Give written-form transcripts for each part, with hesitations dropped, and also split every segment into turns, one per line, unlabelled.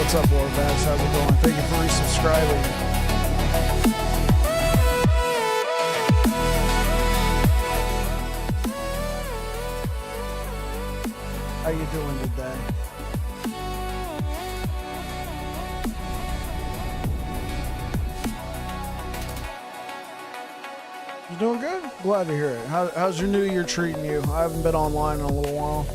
What's up, Lord Vax? How's it going? Thank you for resubscribing. How you doing today? You doing good? Glad to hear it. How's your new year treating you? I haven't been online in a little while.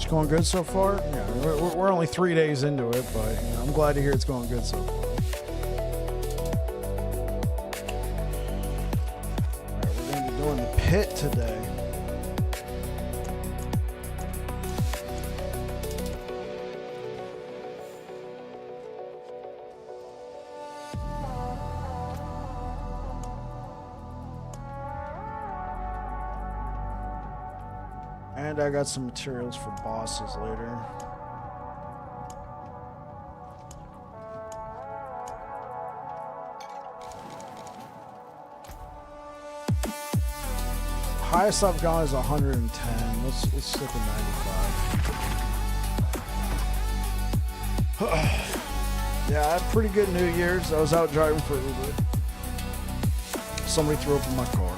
Going good so far? Yeah, we're only 3 days into it, but you know, I'm glad to hear it's going good so far. Alright, we're going to be doing the pit today. And I got some materials for bosses later. Highest I've gone is 110. Let's stick with 95. Yeah, I had pretty good New Year's. I was out driving for Uber. Somebody threw up in my car.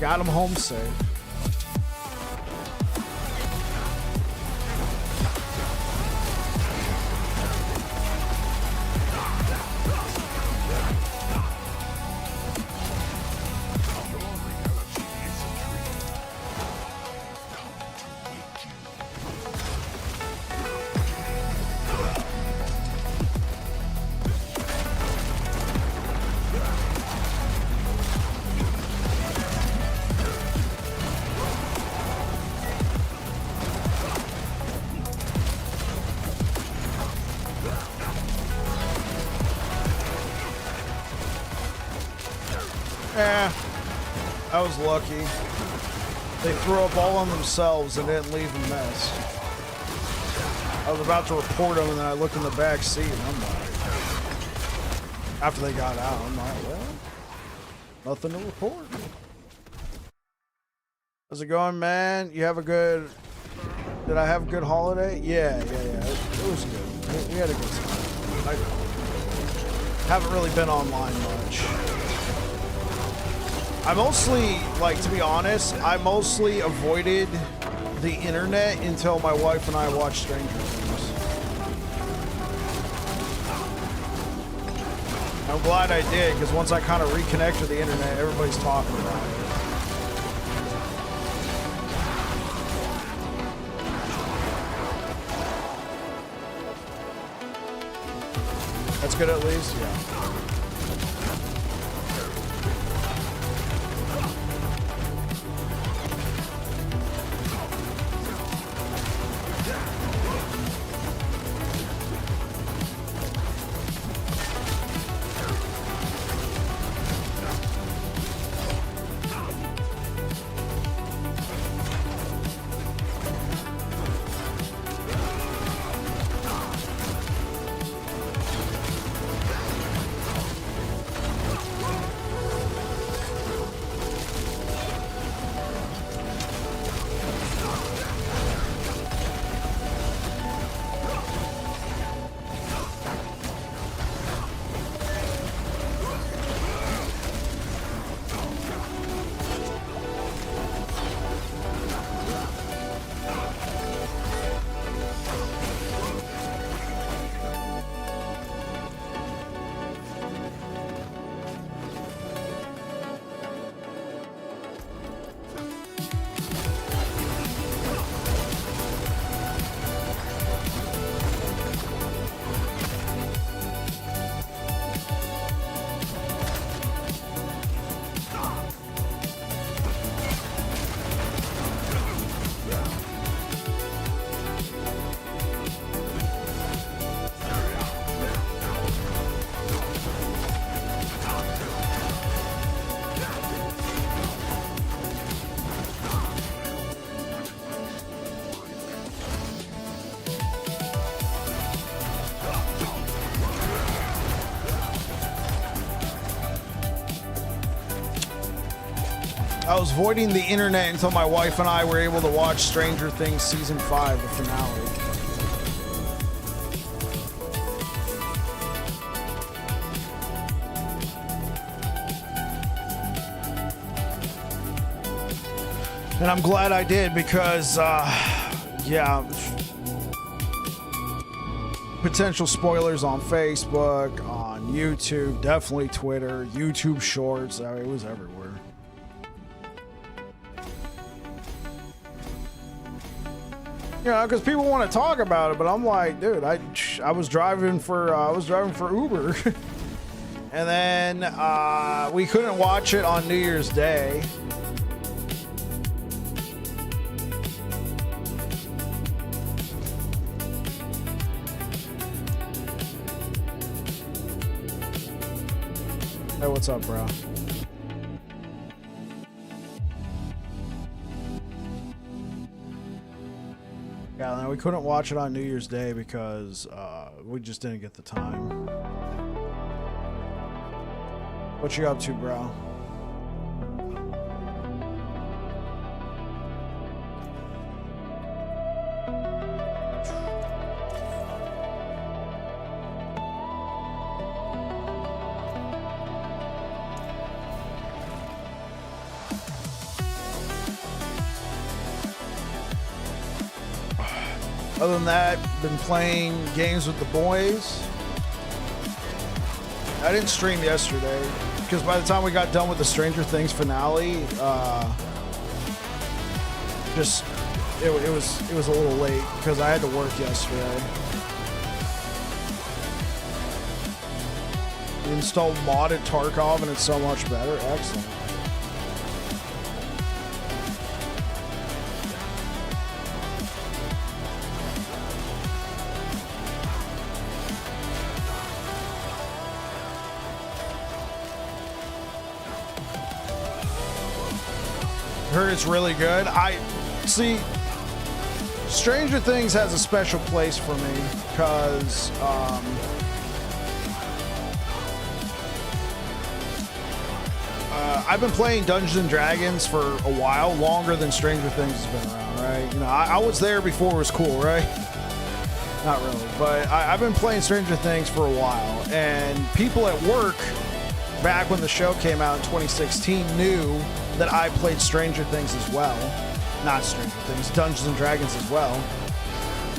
Got him home safe. Yeah, I was lucky. They threw up all on themselves and didn't leave a mess. I was about to report them, and then I looked in the back seat, and I'm like, after they got out, I'm like, well, nothing to report. How's it going, man? You have a good... Did I have a good holiday? Yeah. It was good. We had a good time. I haven't really been online much. I mostly, like, to be honest, I mostly avoided the internet until my wife and I watched Stranger Things. I'm glad I did, because once I kind of reconnect with the internet, everybody's talking about it. That's good at least, yeah. I was voiding the internet until my wife and I were able to watch Stranger Things Season 5, the finale. And I'm glad I did because, yeah, potential spoilers on Facebook, on YouTube, definitely Twitter, YouTube Shorts. I mean, it was everywhere. You know, because people want to talk about it, but I'm like, dude, I was driving for Uber, and then we couldn't watch it on New Year's Day. Hey, what's up, bro? Yeah, no, we couldn't watch it on New Year's Day because we just didn't get the time. What you up to, bro? Other than that, been playing games with the boys. I didn't stream yesterday because by the time we got done with the Stranger Things finale, it was a little late because I had to work yesterday. We installed modded Tarkov and it's so much better. Excellent. Heard it's really good. I see. Stranger Things has a special place for me because I've been playing Dungeons and Dragons for a while, longer than Stranger Things has been around, right? You know, I was there before it was cool, right? Not really, but I've been playing Stranger Things for a while, and people at work back when the show came out in 2016 knew that I played Stranger Things as well. Not Stranger Things, Dungeons and Dragons as well.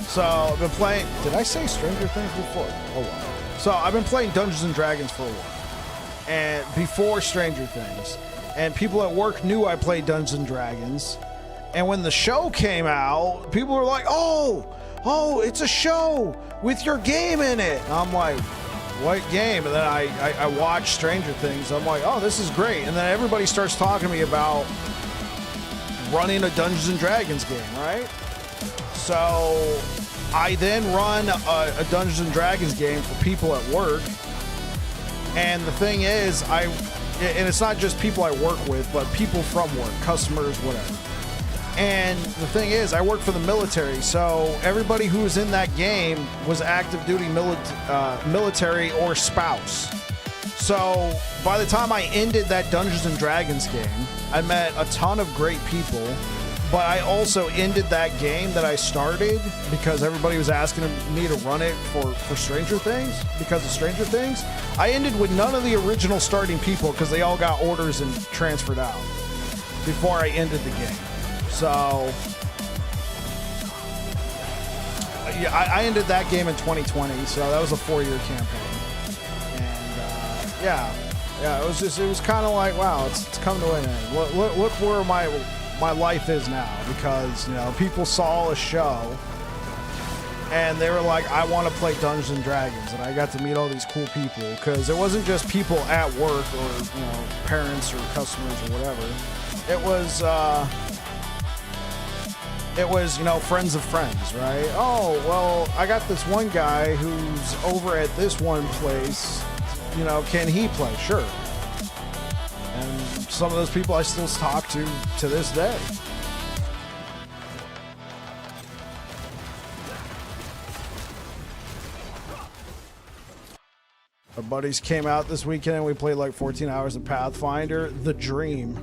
So I've been playing, did I say Stranger Things before? Oh well. So I've been playing Dungeons and Dragons for a while. And before Stranger Things. And people at work knew I played Dungeons and Dragons. And when the show came out, people were like, oh, it's a show with your game in it. And I'm like, what game? And then I watched Stranger Things. I'm like, oh, this is great. And then everybody starts talking to me about running a Dungeons and Dragons game, right? So I then run a Dungeons and Dragons game for people at work. And the thing is, and it's not just people I work with, but people from work, customers, whatever. And the thing is, I work for the military, so everybody who was in that game was active duty military or spouse. So by the time I ended that Dungeons and Dragons game, I met a ton of great people, but I also ended that game that I started because everybody was asking me to run it for Stranger Things, because of Stranger Things. I ended with none of the original starting people because they all got orders and transferred out before I ended the game. So, yeah, I ended that game in 2020, so that was a 4-year campaign. And, yeah, it was kind of like, wow, it's come to an end. Look where my life is now, because, you know, people saw a show, and they were like, I want to play Dungeons and Dragons, and I got to meet all these cool people, because it wasn't just people at work, or, you know, parents or customers or whatever. It was, you know, friends of friends, right? Oh, well, I got this one guy who's over at this one place. You know, can he play? Sure. And some of those people I still talk to this day. Our buddies came out this weekend and we played like 14 hours of Pathfinder. The dream.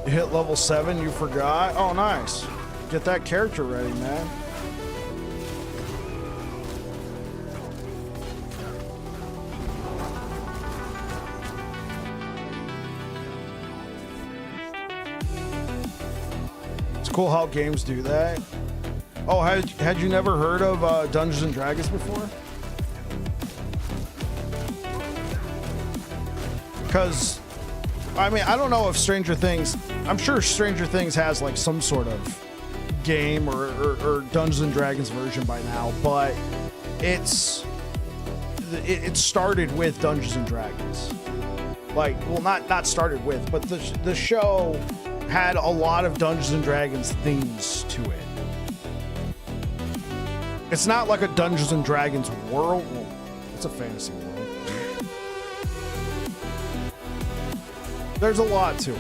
You hit level 7, you forgot? Oh, nice. Get that character ready, man. It's cool how games do that. Oh, had you never heard of Dungeons and Dragons before? Because, I mean, I don't know if Stranger Things, I'm sure Stranger Things has like some sort of game or Dungeons and Dragons version by now, but it started with Dungeons and Dragons. Like, well, not started with, but the show had a lot of Dungeons and Dragons themes to it. It's not like a Dungeons and Dragons world. Well, it's a fantasy world. There's a lot to it.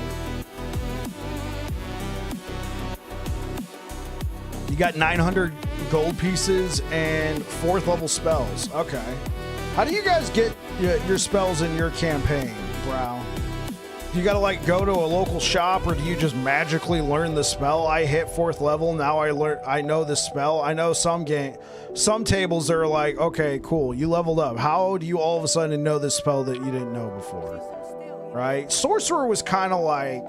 You got 900 gold pieces and 4th level spells. Okay. How do you guys get your spells in your campaign, Brow? You gotta like go to a local shop, or do you just magically learn the spell? I hit 4th level, now I know the spell. I know some tables are like, okay, cool, you leveled up. How do you all of a sudden know this spell that you didn't know before? Right? Sorcerer was kind of like,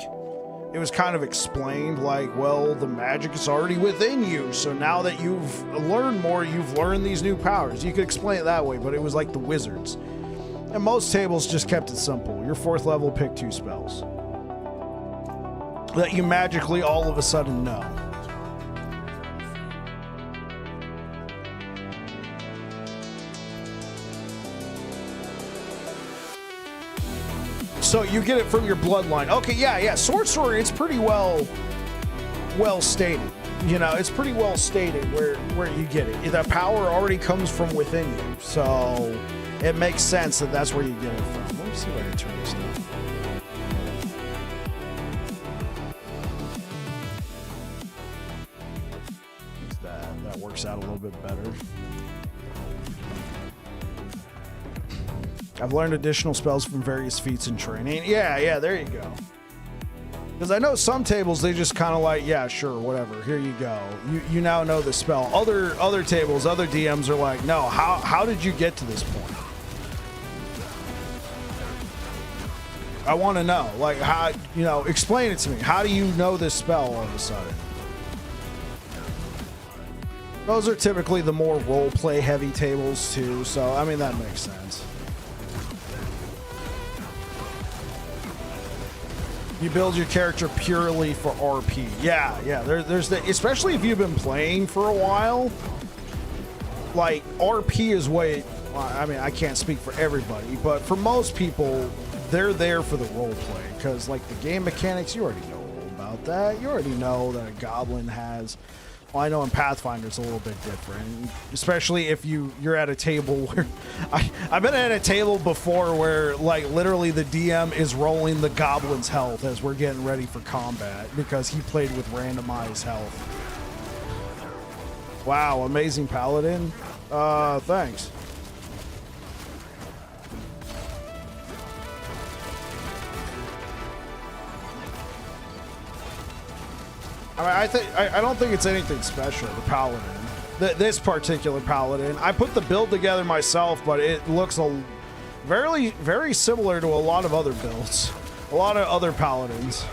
it was kind of explained like, well, the magic is already within you, so now that you've learned more, you've learned these new powers. You could explain it that way, but it was like the wizards. And most tables just kept it simple. Your 4th level, pick 2 spells that you magically all of a sudden know. So you get it from your bloodline. Okay, yeah. Sorcerer, it's pretty well stated. You know, it's pretty well stated where you get it. The power already comes from within you. So it makes sense that that's where you get it from. Let me see if I can turn this down. That works out a little bit better. I've learned additional spells from various feats and training. Yeah, there you go. Because I know some tables, they just kind of like, yeah, sure, whatever, here you go. You now know the spell. Other tables, other DMs are like, no, how did you get to this point? I want to know, like, how, explain it to me. How do you know this spell all of a sudden? Those are typically the more role-play heavy tables too, so, I mean, that makes sense. You build your character purely for RP. Yeah. There's the, especially if you've been playing for a while. Like RP is way. I mean, I can't speak for everybody, but for most people, they're there for the role play because, like, the game mechanics, you already know all about that. You already know that a goblin has. Well, I know in Pathfinder it's a little bit different, especially if you're at a table where I've been at a table before where, like, literally the DM is rolling the goblin's health as we're getting ready for combat because he played with randomized health. Wow, amazing Paladin. Thanks. I mean, I don't think it's anything special, the Paladin. This particular Paladin. I put the build together myself, but it looks very, very similar to a lot of other builds. A lot of other Paladins.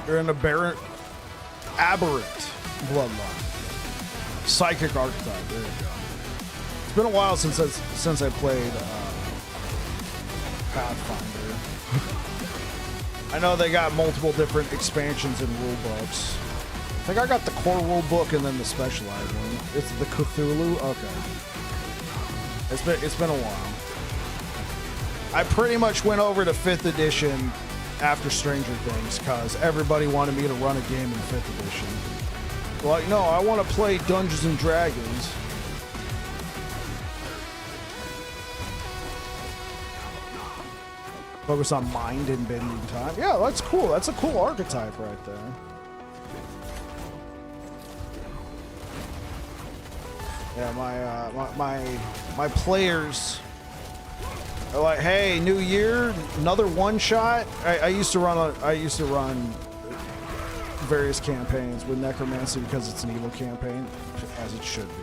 You're an aberrant bloodline. Psychic archetype. There you go. It's been a while since I played Pathfinder. I know they got multiple different expansions and rule books. I think I got the core rule book and then the specialized one. It's the Cthulhu. Okay. It's been a while. I pretty much went over to 5th edition after Stranger Things because everybody wanted me to run a game in 5th edition. Like, no, I want to play Dungeons and Dragons. Focus on mind and bending time. Yeah, that's cool. That's a cool archetype right there. Yeah, my players are like, hey, new year, another one shot. I used to run various campaigns with Necromancy because it's an evil campaign, as it should be.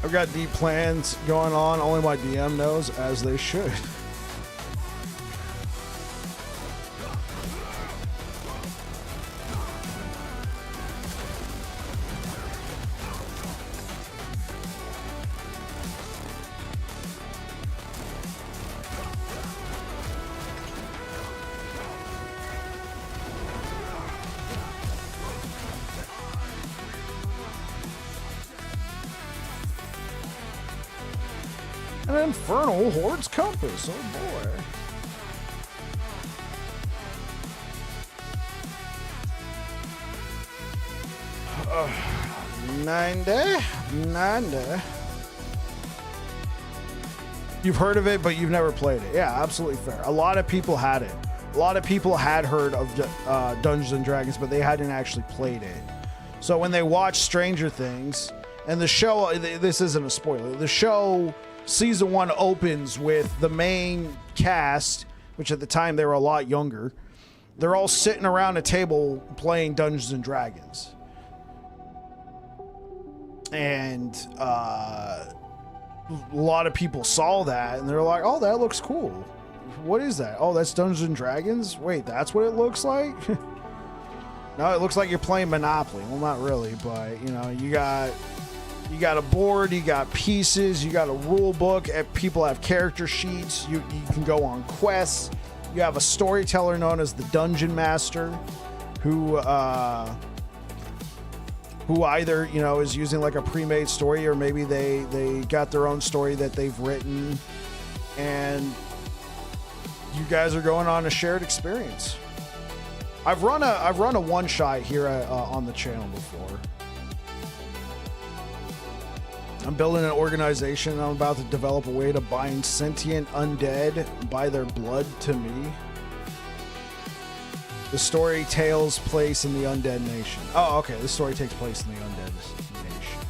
I've got deep plans going on, only my DM knows, as they should. An infernal horde's compass, oh boy. Nine. You've heard of it, but you've never played it. Yeah, absolutely fair. A lot of people had it. A lot of people had heard of Dungeons and Dragons, but they hadn't actually played it. So when they watched Stranger Things, and the show, this isn't a spoiler, the show season 1 opens with the main cast, which at the time they were a lot younger. They're all sitting around a table playing Dungeons and Dragons. And a lot of people saw that and they're like, oh, that looks cool. What is that? Oh, that's Dungeons and Dragons? Wait, that's what it looks like? No, it looks like you're playing Monopoly. Well, not really, but you know, you got a board, you got pieces, you got a rule book, people have character sheets, you can go on quests, you have a storyteller known as the Dungeon Master who either, you know, is using like a pre-made story or maybe they got their own story that they've written and you guys are going on a shared experience. I've run a one-shot here on the channel before. I'm building an organization and I'm about to develop a way to bind sentient undead by their blood to me. The story takes place in the undead nation. Oh, okay. The story takes place in the undead nation.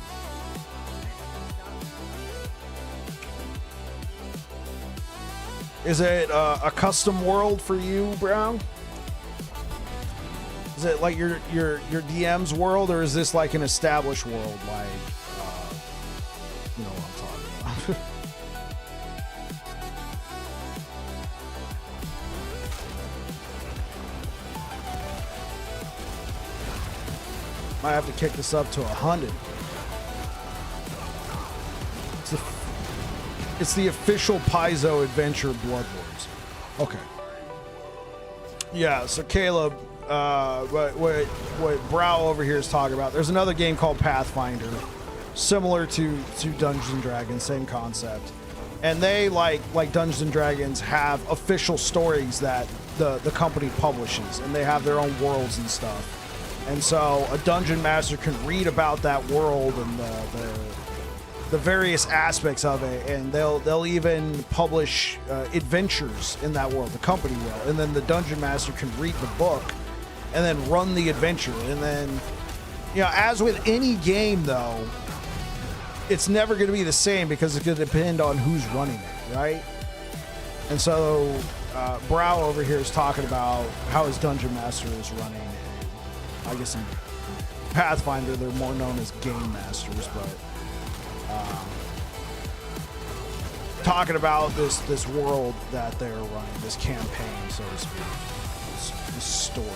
Is it a custom world for you, Brown? Is it like your DM's world, or is this like an established world, like? You know what I'm talking about. Might have to kick this up to 100. It's the official Paizo Adventure Blood Wars. Okay. Yeah, so Caleb, what Brow over here is talking about, there's another game called Pathfinder. Similar to Dungeons and Dragons, same concept. And they, like Dungeons and Dragons, have official stories that the company publishes, and they have their own worlds and stuff. And so a dungeon master can read about that world and the various aspects of it, and they'll even publish adventures in that world. The company will, and then the dungeon master can read the book and then run the adventure. And then, you know, as with any game though, it's never going to be the same because it's going to depend on who's running it, right? And so Brow over here is talking about how his dungeon master is running. And I guess in Pathfinder they're more known as game masters, but talking about this world that they're running, this campaign, so to speak, this story.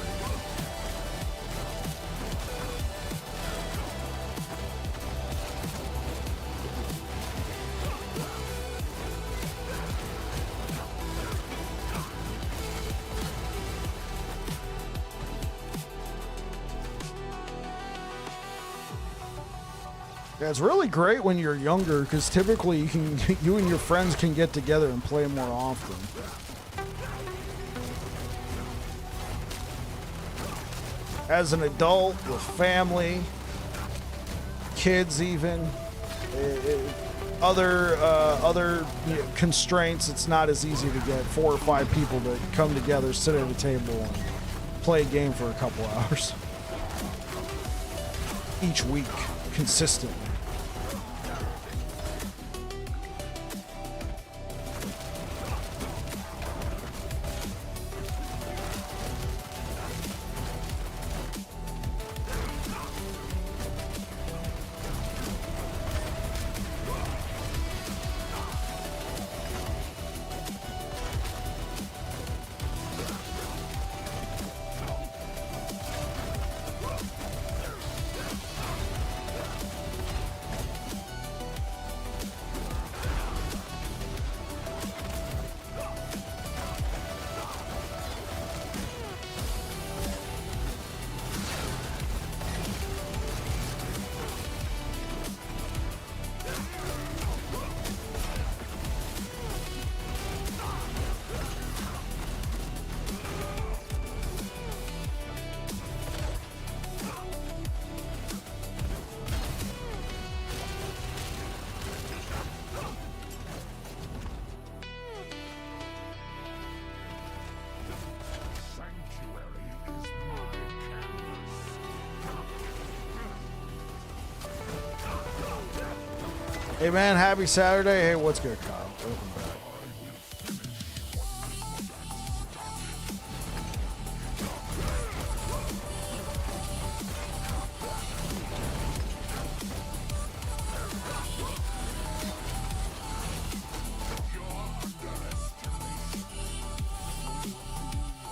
Yeah, it's really great when you're younger because typically you and your friends can get together and play more often. As an adult with family, kids, even other constraints, it's not as easy to get 4 or 5 people to come together, sit at a table, and play a game for a couple hours each week consistently. Hey man, happy Saturday. Hey, what's good, Kyle? Welcome back.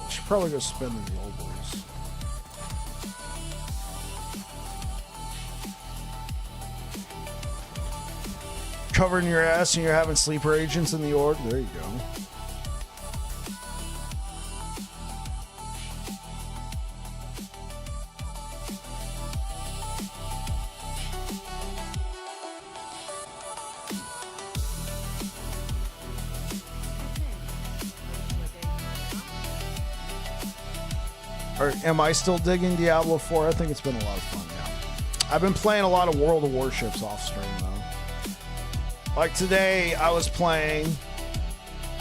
Should probably go spin the old boys. Covering your ass and you're having sleeper agents in the org. There you go. Or am I still digging Diablo 4? I think it's been a lot of fun, yeah. I've been playing a lot of World of Warships off stream though. Like today, I was playing,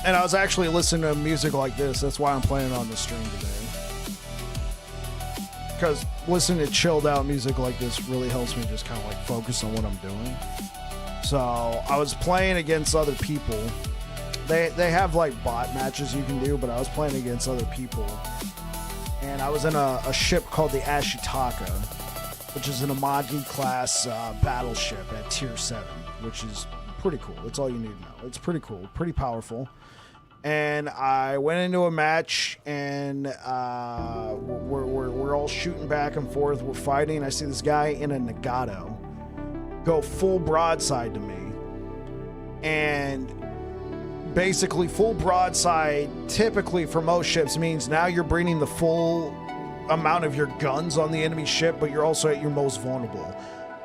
and I was actually listening to music like this. That's why I'm playing on the stream today. Because listening to chilled out music like this really helps me just kind of like focus on what I'm doing. So I was playing against other people. They have like bot matches you can do, but I was playing against other people. And I was in a ship called the Ashitaka, which is an Amagi class battleship at tier 7, which is pretty cool. That's all you need to know. It's pretty cool, pretty powerful. And I went into a match, and we're all shooting back and forth. We're fighting. I see this guy in a Nagato go full broadside to me, and basically full broadside typically for most ships means now you're bringing the full amount of your guns on the enemy ship, but you're also at your most vulnerable.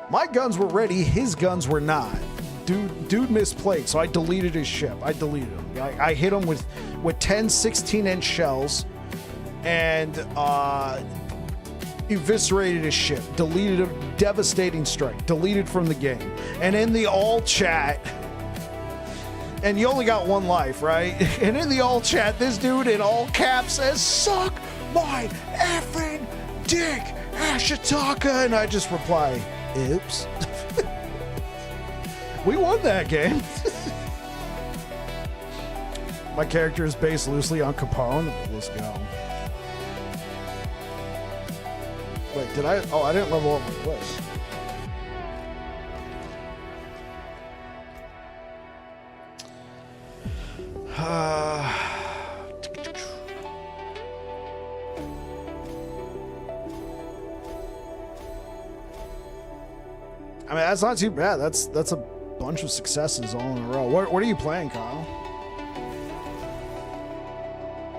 My guns were ready, his guns were not. Dude misplayed, so I deleted his ship. I deleted him. I hit him with 10 16-inch shells and eviscerated his ship. Deleted him. Devastating strike. Deleted from the game. And in the all chat, and you only got one life, right? And in the all chat, this dude in all caps says, "Suck my effing dick, Ashitaka," and I just reply, "Oops." We won that game. My character is based loosely on Capone. Let's go. Wait, did I? Oh, I didn't level up my list. I mean, that's not too bad. That's a bunch of successes all in a row. What are you playing, Kyle?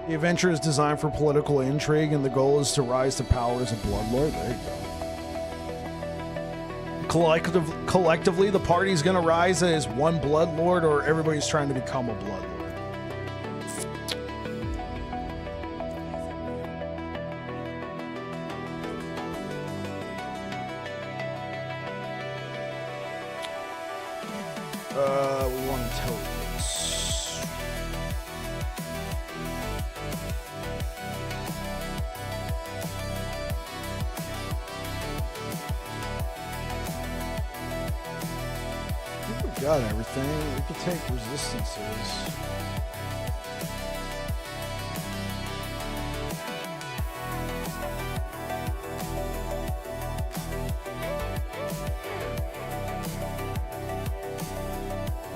The adventure is designed for political intrigue, and the goal is to rise to power as a bloodlord. There you go. Collectively, the party's gonna rise as one bloodlord, or everybody's trying to become a bloodlord. We want intelligence. I think we got everything. We could take resistances.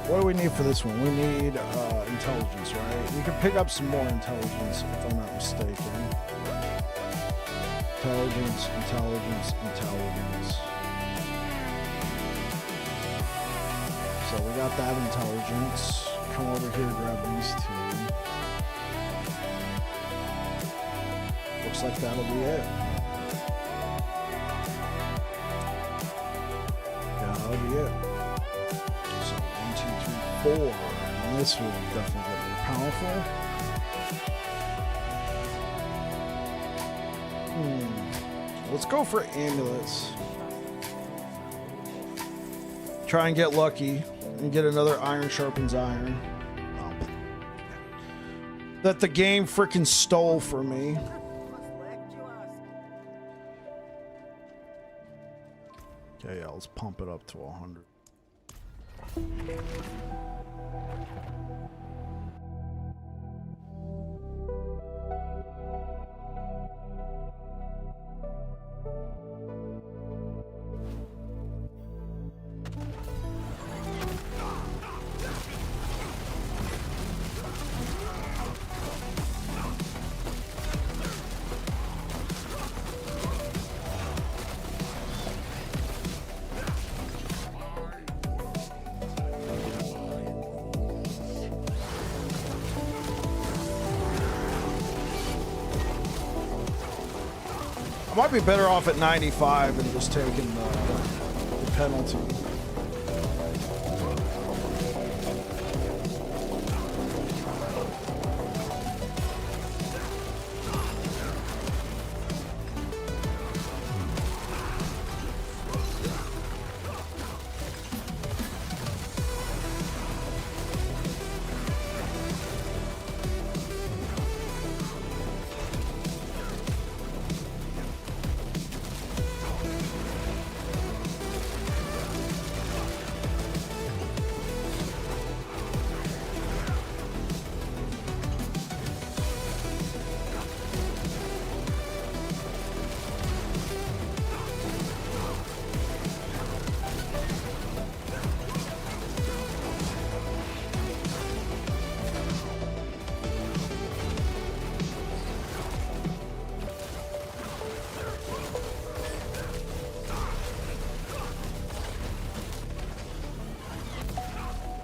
What do we need for this one? We need intelligence, right? We can pick up some more intelligence if I'm not mistaken. Intelligence, intelligence, intelligence. So we got that intelligence. Come over here, grab these two. Looks like that'll be it. That'll be it. 4, and this will definitely get more powerful. Let's go for amulets. Try and get lucky and get another iron sharpens iron. Oh. That the game freaking stole from me. Okay, yeah, let's pump it up to 100. I might be better off at 95 and just taking the penalty.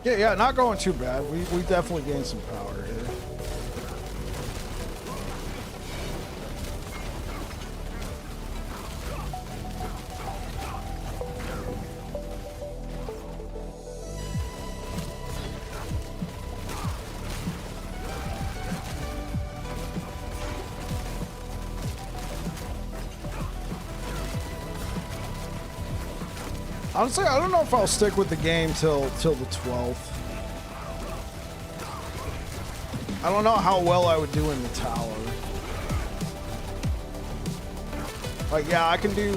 Yeah, not going too bad. We definitely gained some power here. Honestly, I don't know if I'll stick with the game till the 12th. I don't know how well I would do in the tower. Like, yeah, I can do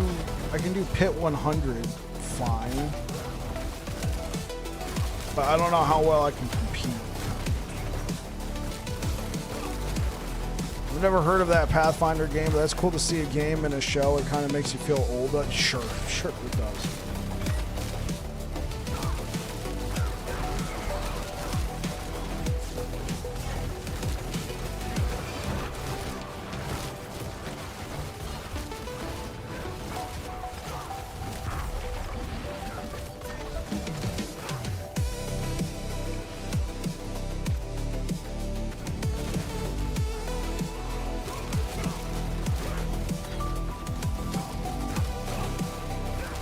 pit 100 fine. But I don't know how well I can compete. I've never heard of that Pathfinder game, but that's cool to see a game in a show. It kind of makes you feel old. Sure it does.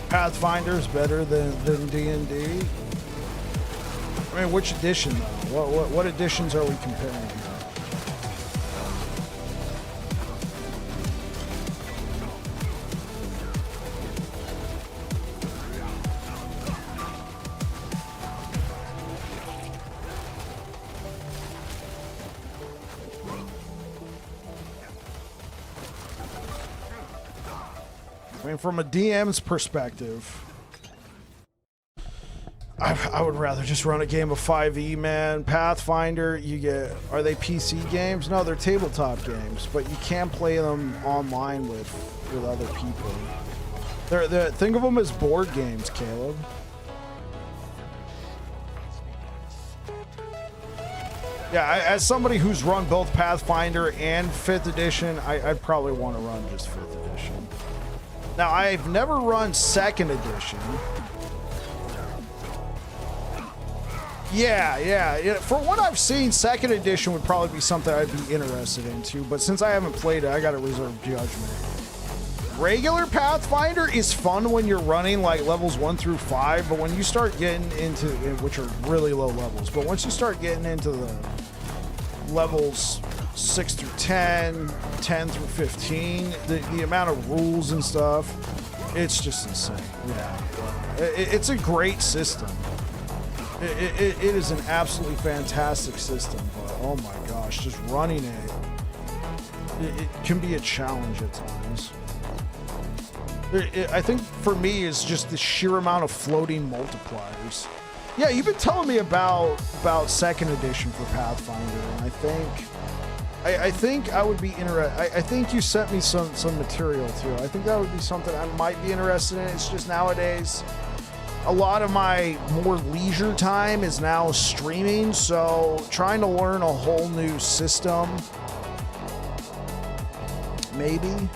Pathfinder's better than D&D. I mean, which edition though? What editions are we comparing here? I mean, from a DM's perspective, I would rather just run a game of 5e, man. Pathfinder, are they PC games? No, they're tabletop games, but you can play them online with other people. Think of them as board games, Caleb. Yeah, as somebody who's run both Pathfinder and 5th edition, I'd probably want to run just 5th edition. Now, I've never run 2nd edition. Yeah. For what I've seen, 2nd edition would probably be something I'd be interested into, but since I haven't played it, I gotta reserve judgment. Regular Pathfinder is fun when you're running like levels 1 through 5, but when you start getting into, which are really low levels, but once you start getting into the levels 6 through 10, 10 through 15, the amount of rules and stuff, it's just insane. Yeah. It's a great system. It is an absolutely fantastic system, but oh my gosh, just running it can be a challenge at times. I think for me is just the sheer amount of floating multipliers. Yeah, you've been telling me about 2nd edition for Pathfinder, and I think I would be interested. I think you sent me some material too. I think that would be something I might be interested in. It's just nowadays, a lot of my more leisure time is now streaming, so trying to learn a whole new system, maybe.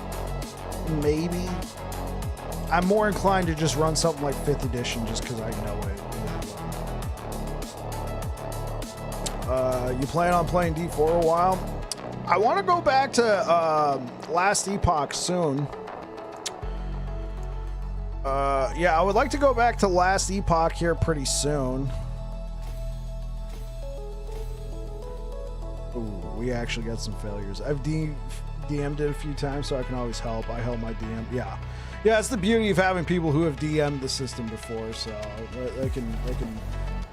I'm more inclined to just run something like 5th edition just because I know it. You plan on playing D4 a while? I want to go back to Last Epoch soon. Yeah, I would like to go back to Last Epoch here pretty soon. Ooh, we actually got some failures. I've DM'd it a few times, so I can always help. I held my DM. Yeah, it's the beauty of having people who have DM'd the system before, so they can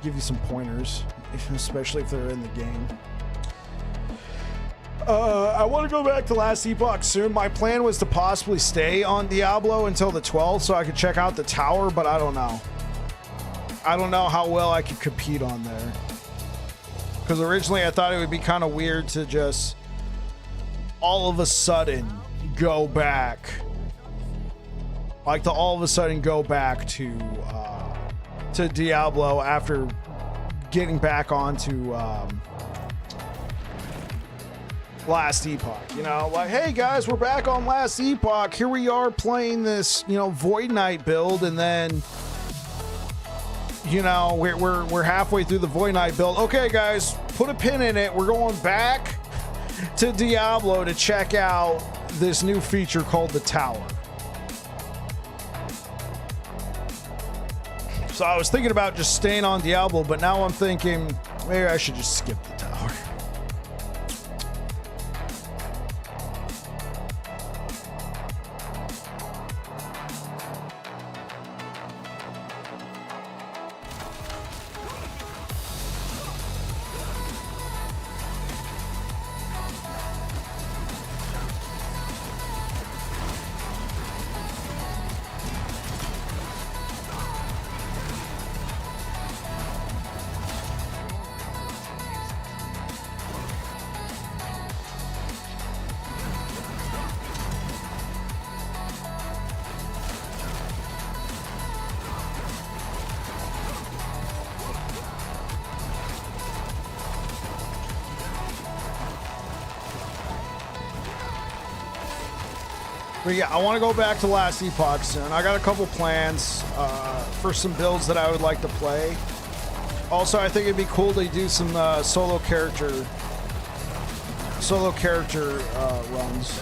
give you some pointers, especially if they're in the game. I want to go back to Last Epoch soon. My plan was to possibly stay on Diablo until the 12th so I could check out the tower, but I don't know. I don't know how well I could compete on there. Because originally I thought it would be kind of weird to just all of a sudden go back. Like to all of a sudden go back to Diablo after getting back onto Last Epoch, you know, like, hey guys, we're back on Last Epoch. Here we are playing this, you know, Void Knight build, and then, you know, we're halfway through the Void Knight build. Okay, guys, put a pin in it. We're going back to Diablo to check out this new feature called the Tower. So I was thinking about just staying on Diablo, but now I'm thinking maybe I should just skip the Tower. But yeah, I want to go back to Last Epoch soon. I got a couple plans for some builds that I would like to play. Also, I think it'd be cool to do some solo character runs.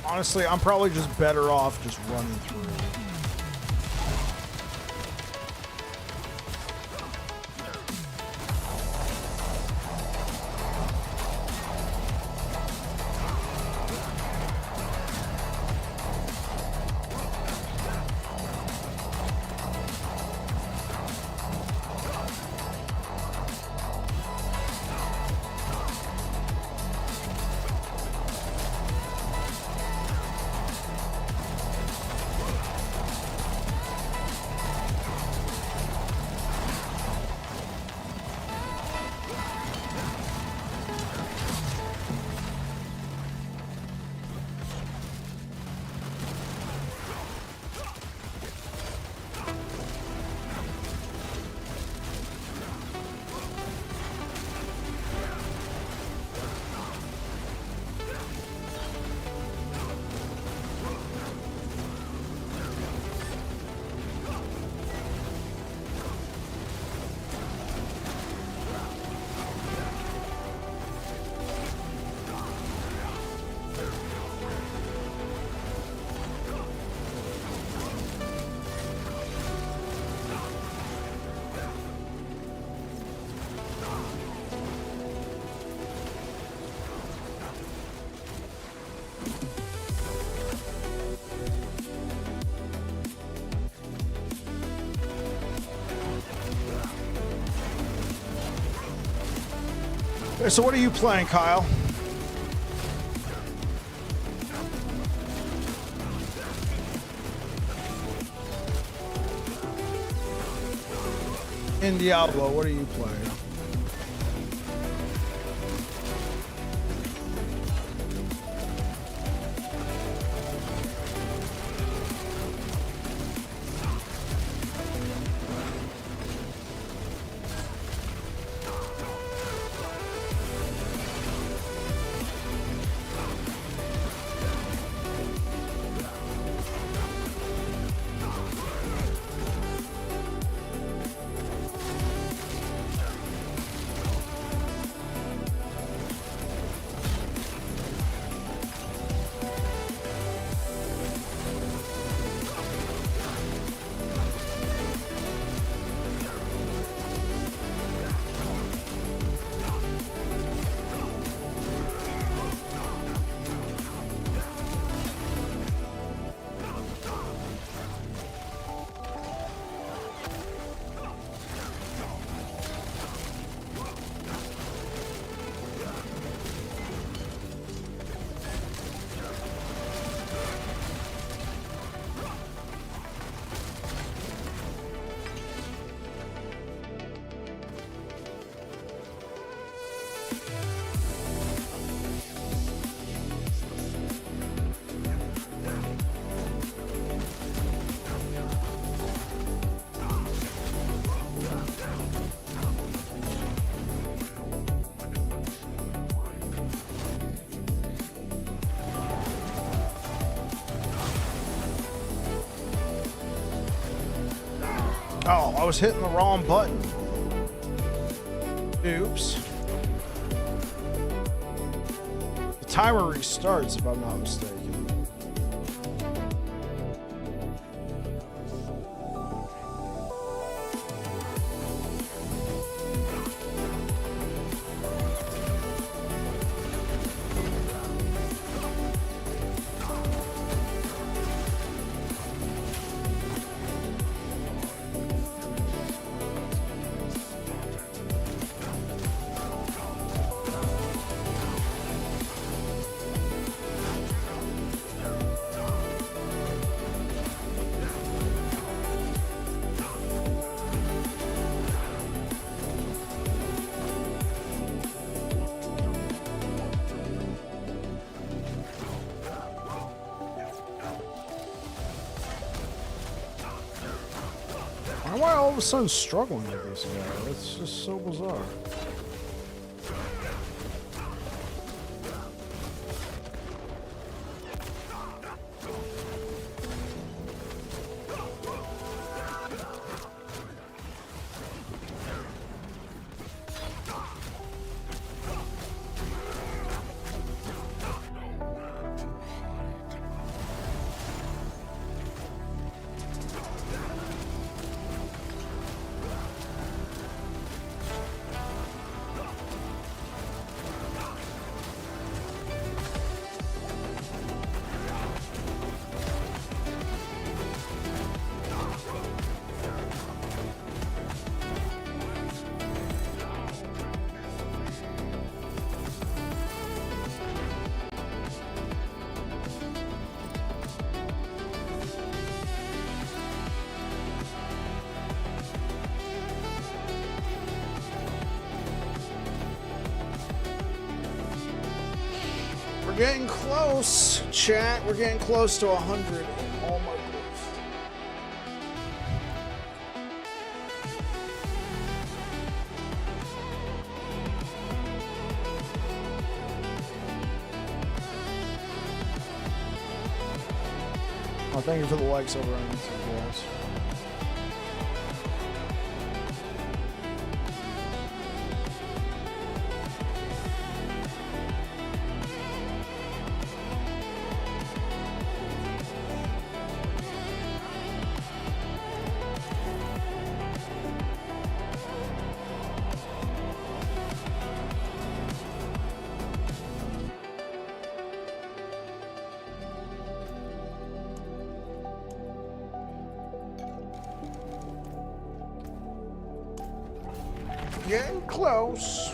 Honestly, I'm probably just better off just running through. So what are you playing, Kyle? In Diablo, what are you playing? Oh, I was hitting the wrong button. Oops. The timer restarts if I'm not mistaken. Why am I all of a sudden struggling with this guy? That's just so bizarre. We're getting close, chat. We're getting close to 100 in all my groups. Oh, thank you for the likes over on YouTube, guys. Getting close.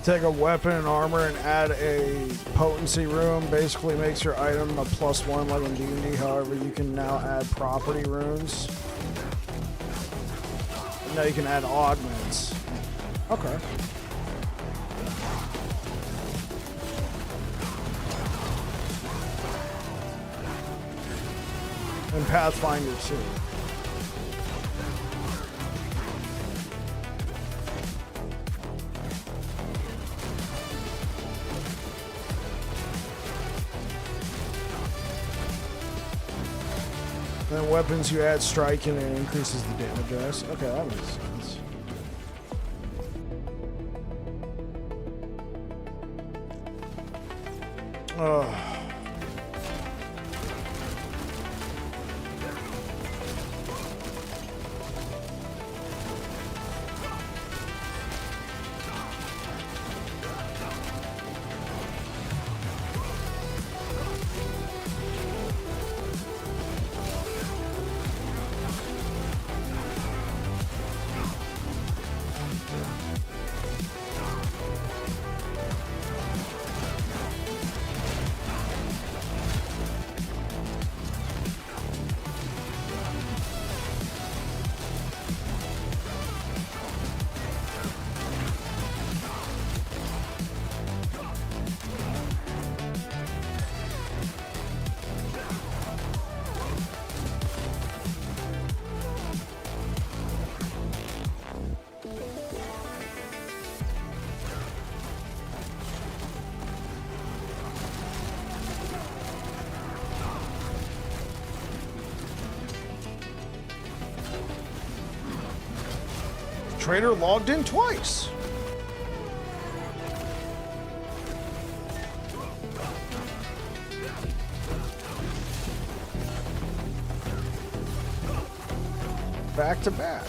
Take a weapon and armor and add a potency room. Basically makes your item a +1 like in D&D. However, you can now add property runes. And now you can add augments. Okay. And Pathfinder too. And weapons you add striking and it increases the damage dice. Okay, that makes sense. Trader logged in twice. Back to back.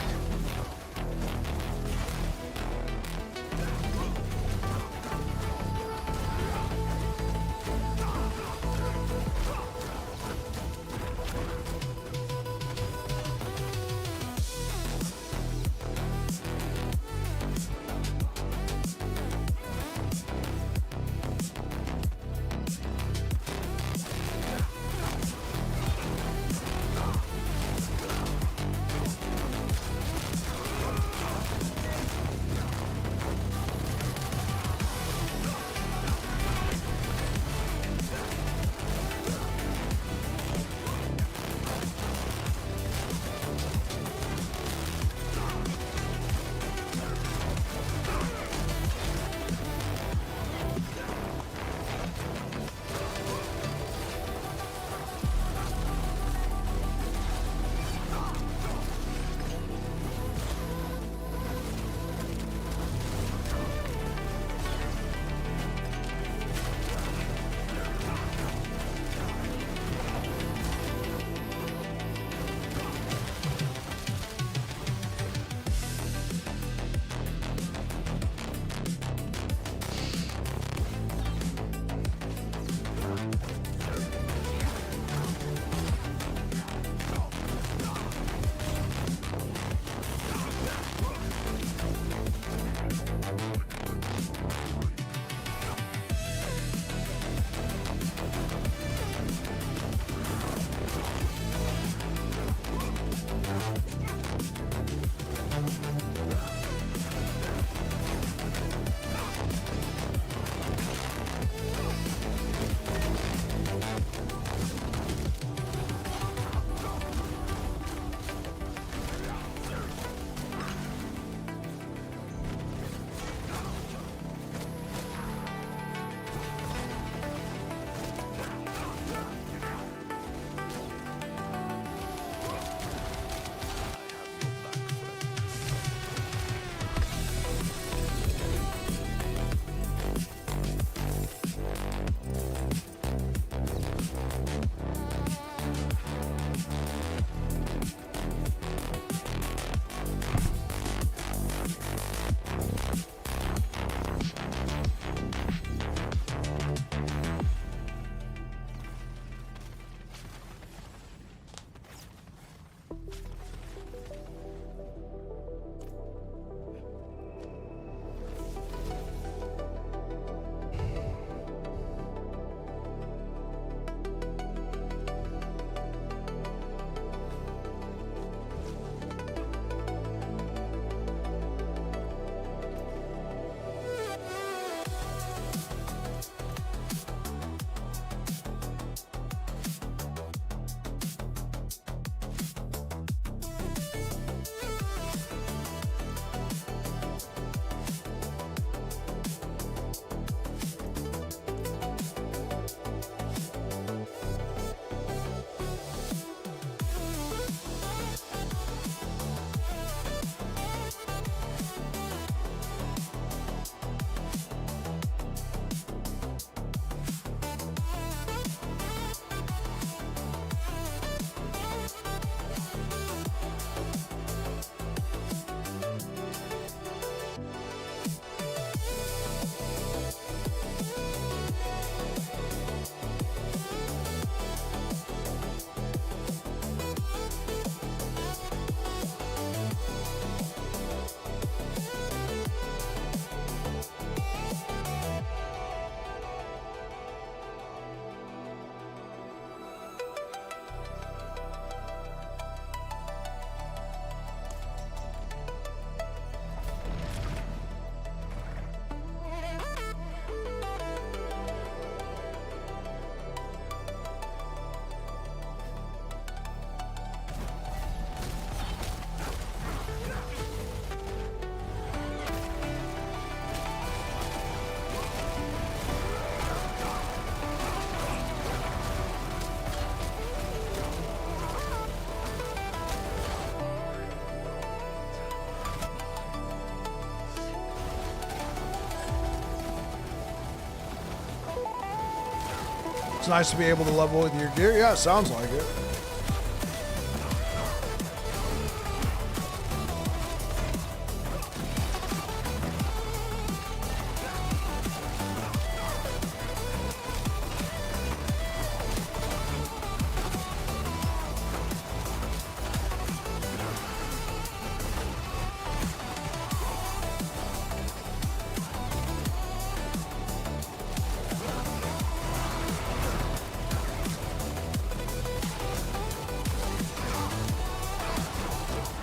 It's nice to be able to level with your gear. Yeah, sounds like it.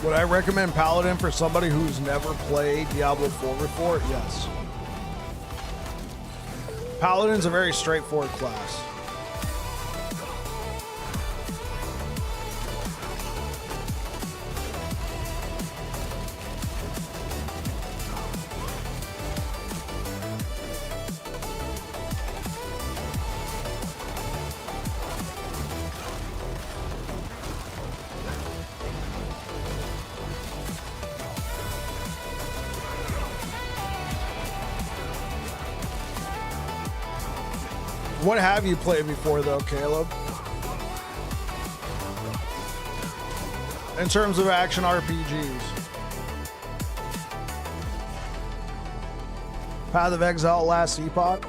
Would I recommend Paladin for somebody who's never played Diablo 4 before? Yes. Paladin's a very straightforward class. What have you played before, though, Caleb? In terms of action RPGs. Path of Exile, Last Epoch.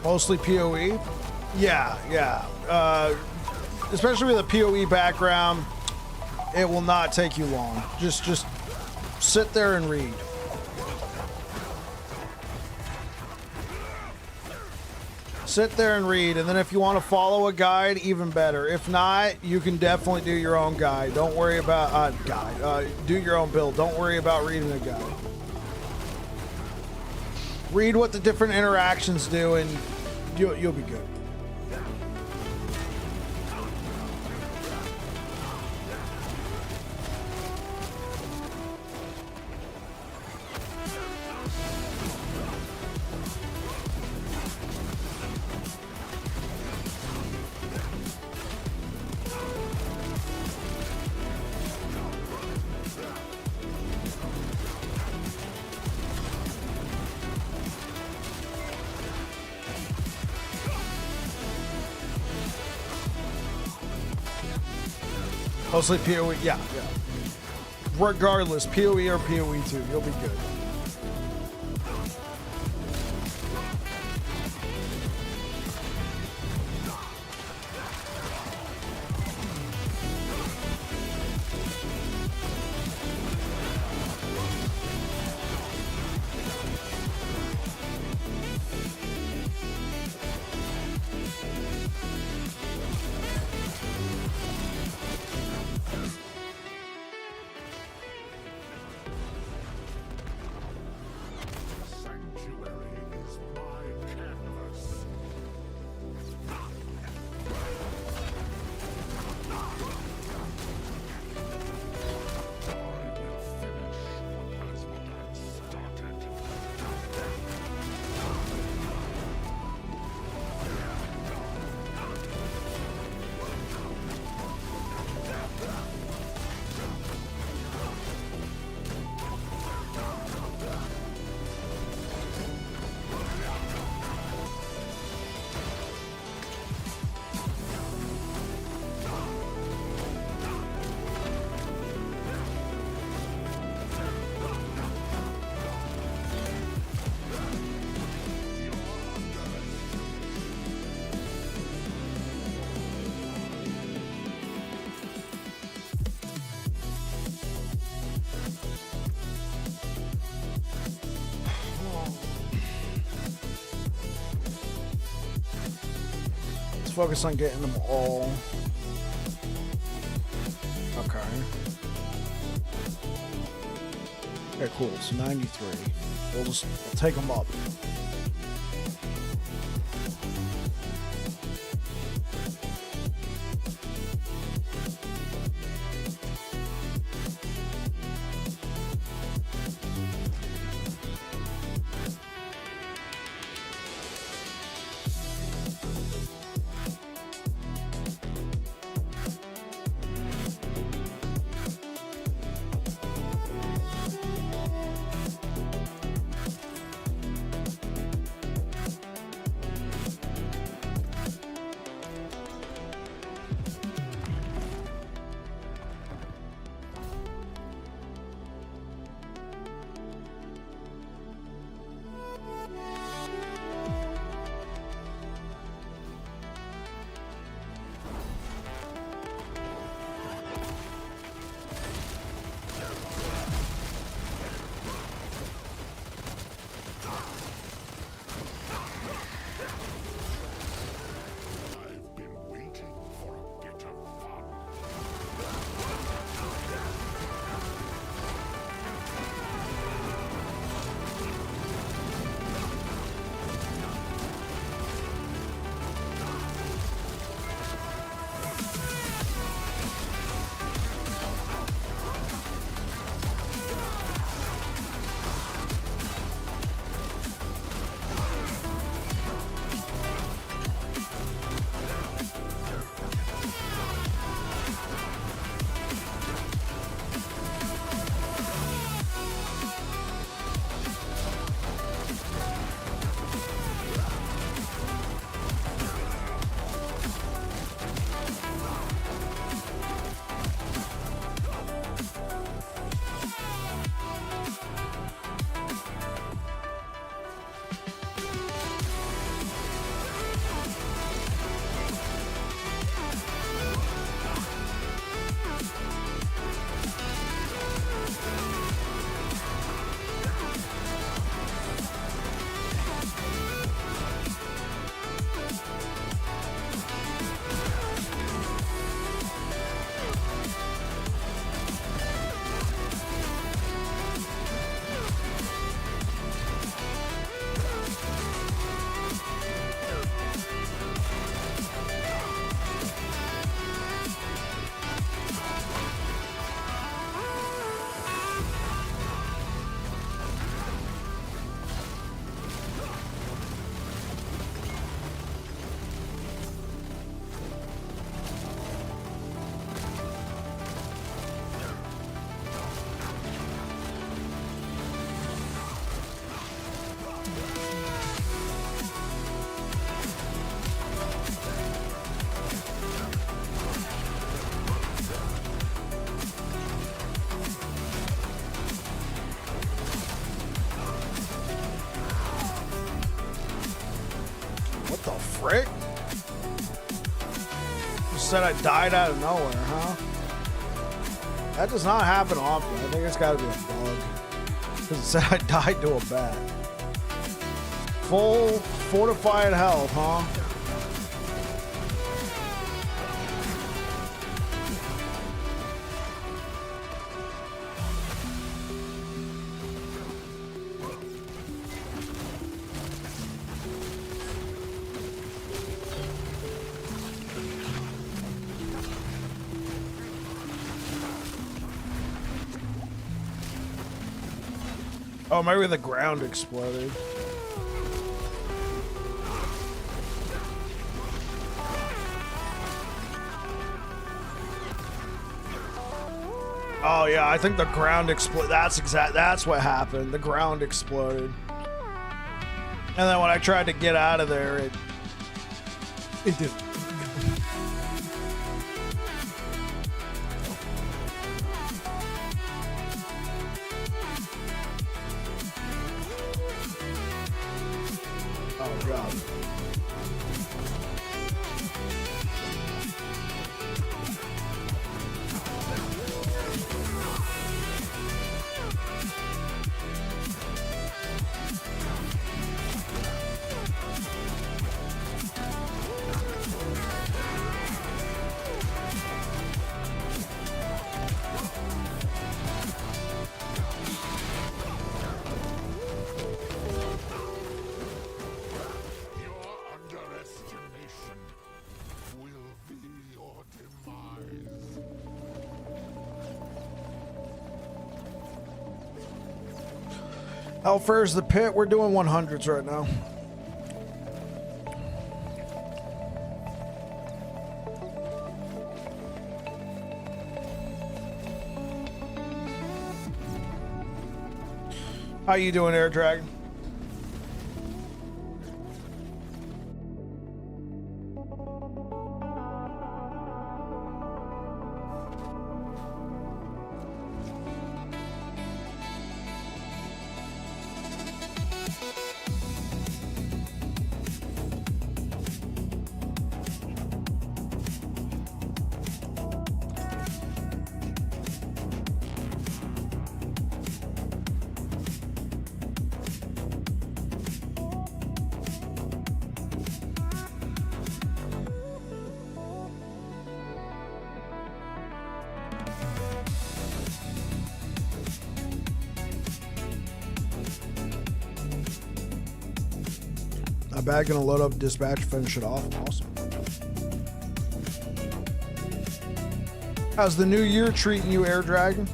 Mostly PoE? Yeah. Especially with a PoE background, it will not take you long. Just sit there and read. Sit there and read, and then if you want to follow a guide, even better. If not, you can definitely do your own guide. Don't worry about do your own build. Don't worry about reading a guide. Read what the different interactions do, and you'll be good. Mostly PoE, yeah. Regardless, PoE or PoE 2, you'll be good. Focus on getting them all. Okay. Okay, cool. So 93. We'll take them up. frick? You said I died out of nowhere, huh? That does not happen often. I think it's got to be a bug. Because it said I died to a bat. Full fortified health, huh? Oh, maybe the ground exploded. Oh yeah, I think the ground exploded. That's what happened. The ground exploded. And then when I tried to get out of there, it did. Oh god. Hellfare's the pit. We're doing 100s right now. How you doing, Air Dragon? I'm back, gonna load up dispatch, finish it off. Awesome. How's the new year treating you, Air Dragon?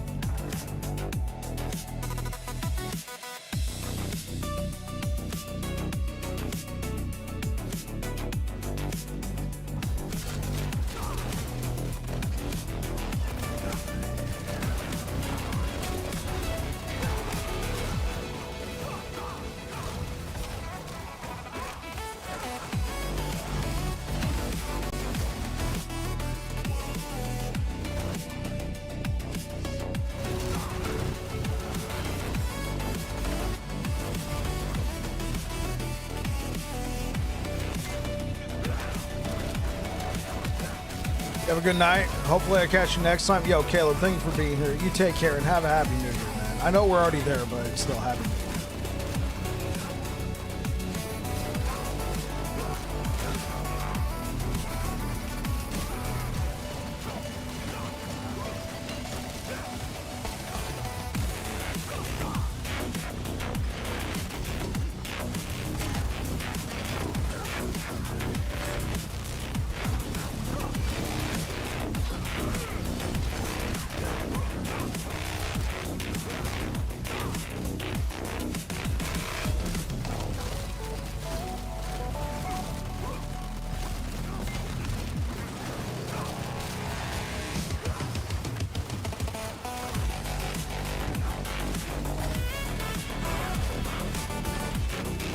Have a good night. Hopefully I catch you next time. Yo, Caleb, thank you for being here. You take care and have a happy new year, man. I know we're already there, but it's still happy new year.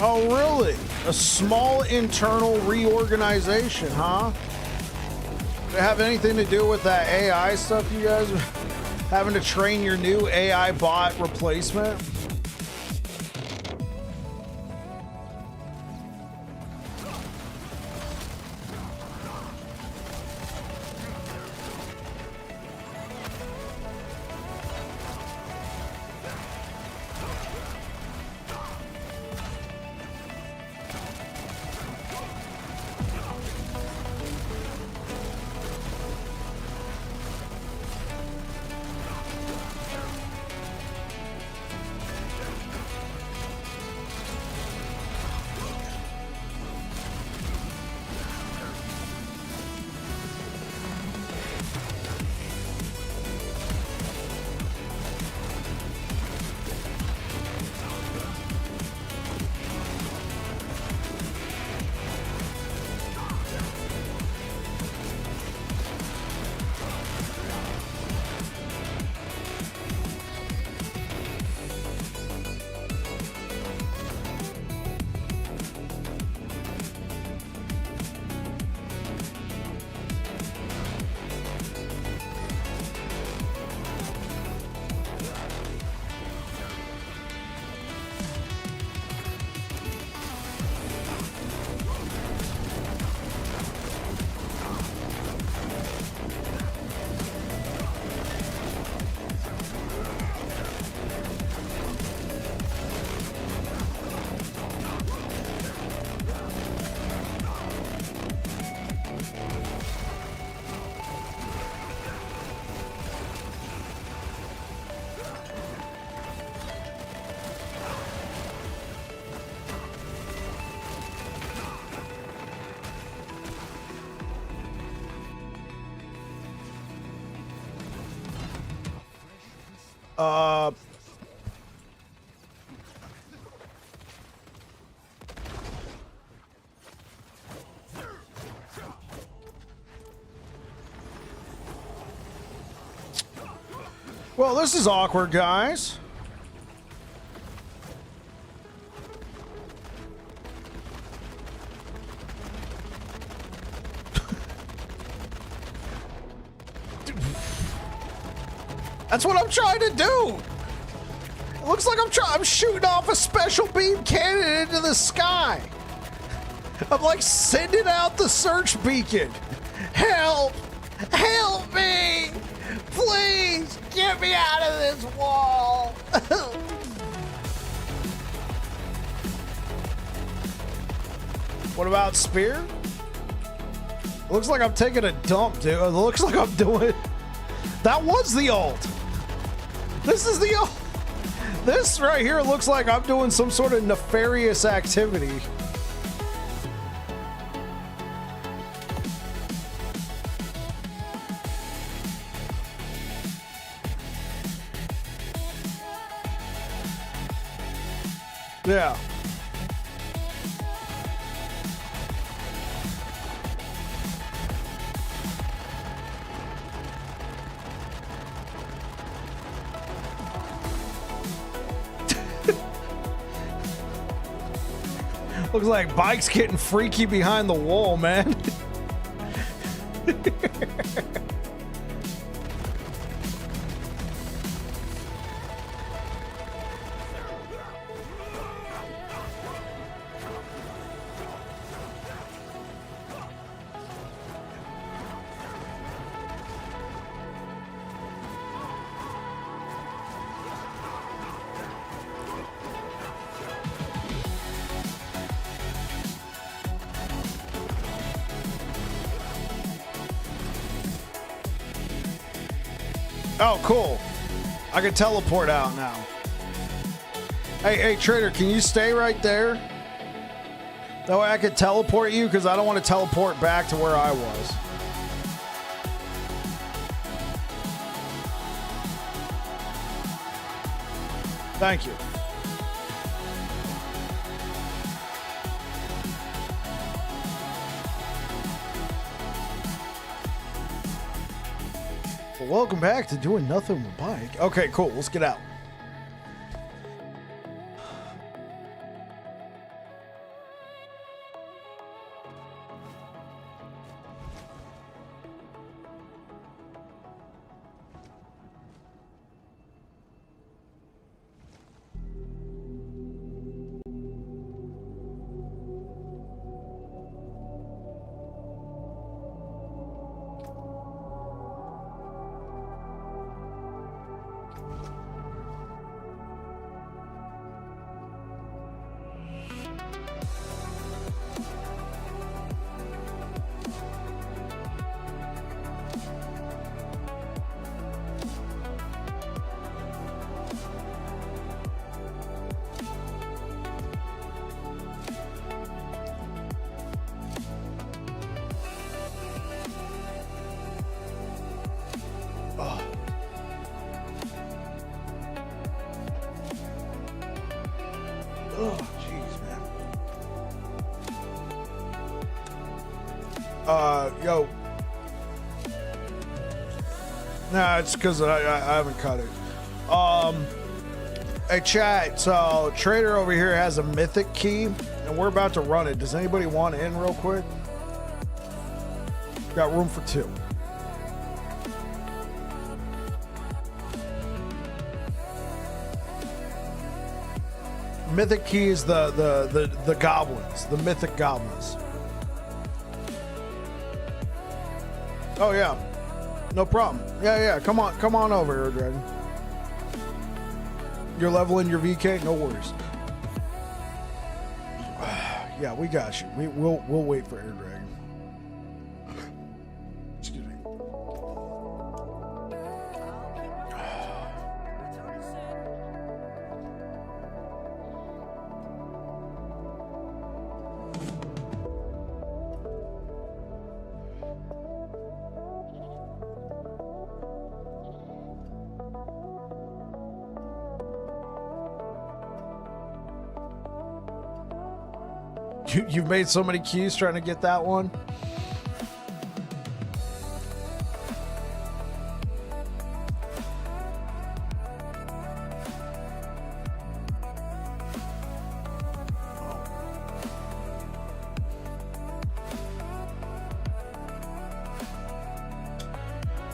Oh, really? A small internal reorganization, huh? Does it have anything to do with that AI stuff you guys are having to train your new AI bot replacement? Well, this is awkward, guys. That's what I'm trying to do. It looks like I'm shooting off a special beam cannon into the sky. I'm like sending out the search beacon. Help! Help me! Please get me out of this wall. What about spear? It looks like I'm taking a dump, dude. It looks like I'm doing. That was the ult. This is the ult. This right here looks like I'm doing some sort of nefarious activity. Yeah. Looks like Bike's getting freaky behind the wall, man. Oh, cool. I can teleport out now. Hey, Trader, can you stay right there? That way I can teleport you, because I don't want to teleport back to where I was. Thank you. Welcome back to Doing Nothing with Bike. Okay, cool. Let's get out. Oh, jeez, man. Yo. Nah, it's because I haven't cut it. Hey, chat. So, Trader over here has a mythic key, and we're about to run it. Does anybody want in real quick? Got room for 2. Mythic key is the goblins, the mythic goblins. Oh yeah, no problem. Yeah, come on over here, Dragon. You're leveling your VK, no worries. Yeah, we got you. We'll wait for Air Dragon. Excuse me. You've made so many queues trying to get that one.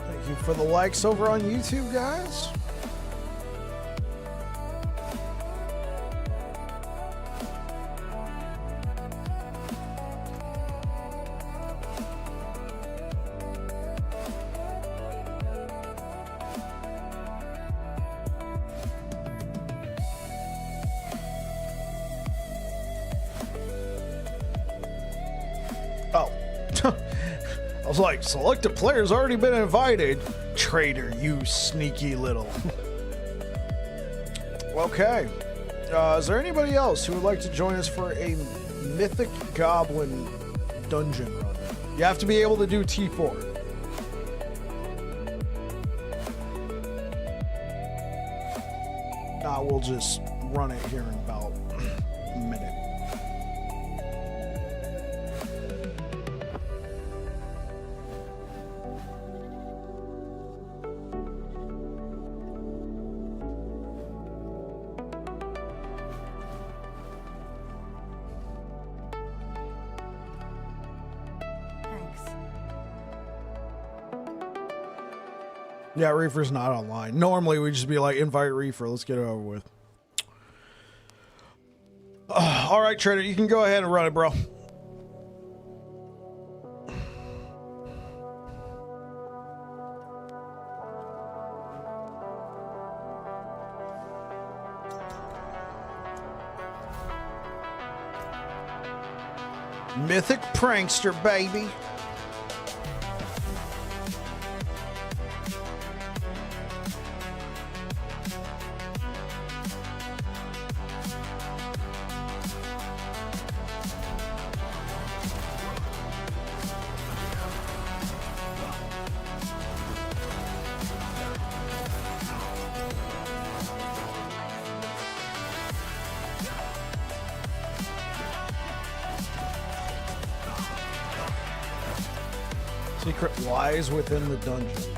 Thank you for the likes over on YouTube, guys. I was like, selected player's already been invited. Traitor, you sneaky little. Okay. Is there anybody else who would like to join us for a Mythic Goblin dungeon run? You have to be able to do T4. We'll just run it here in about a minute. Yeah, Reefer's not online. Normally, we'd just be like, invite Reefer. Let's get it over with. All right, Trader, you can go ahead and run it, bro. Mythic Prankster, baby. Secret lies within the dungeon.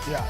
Yeah.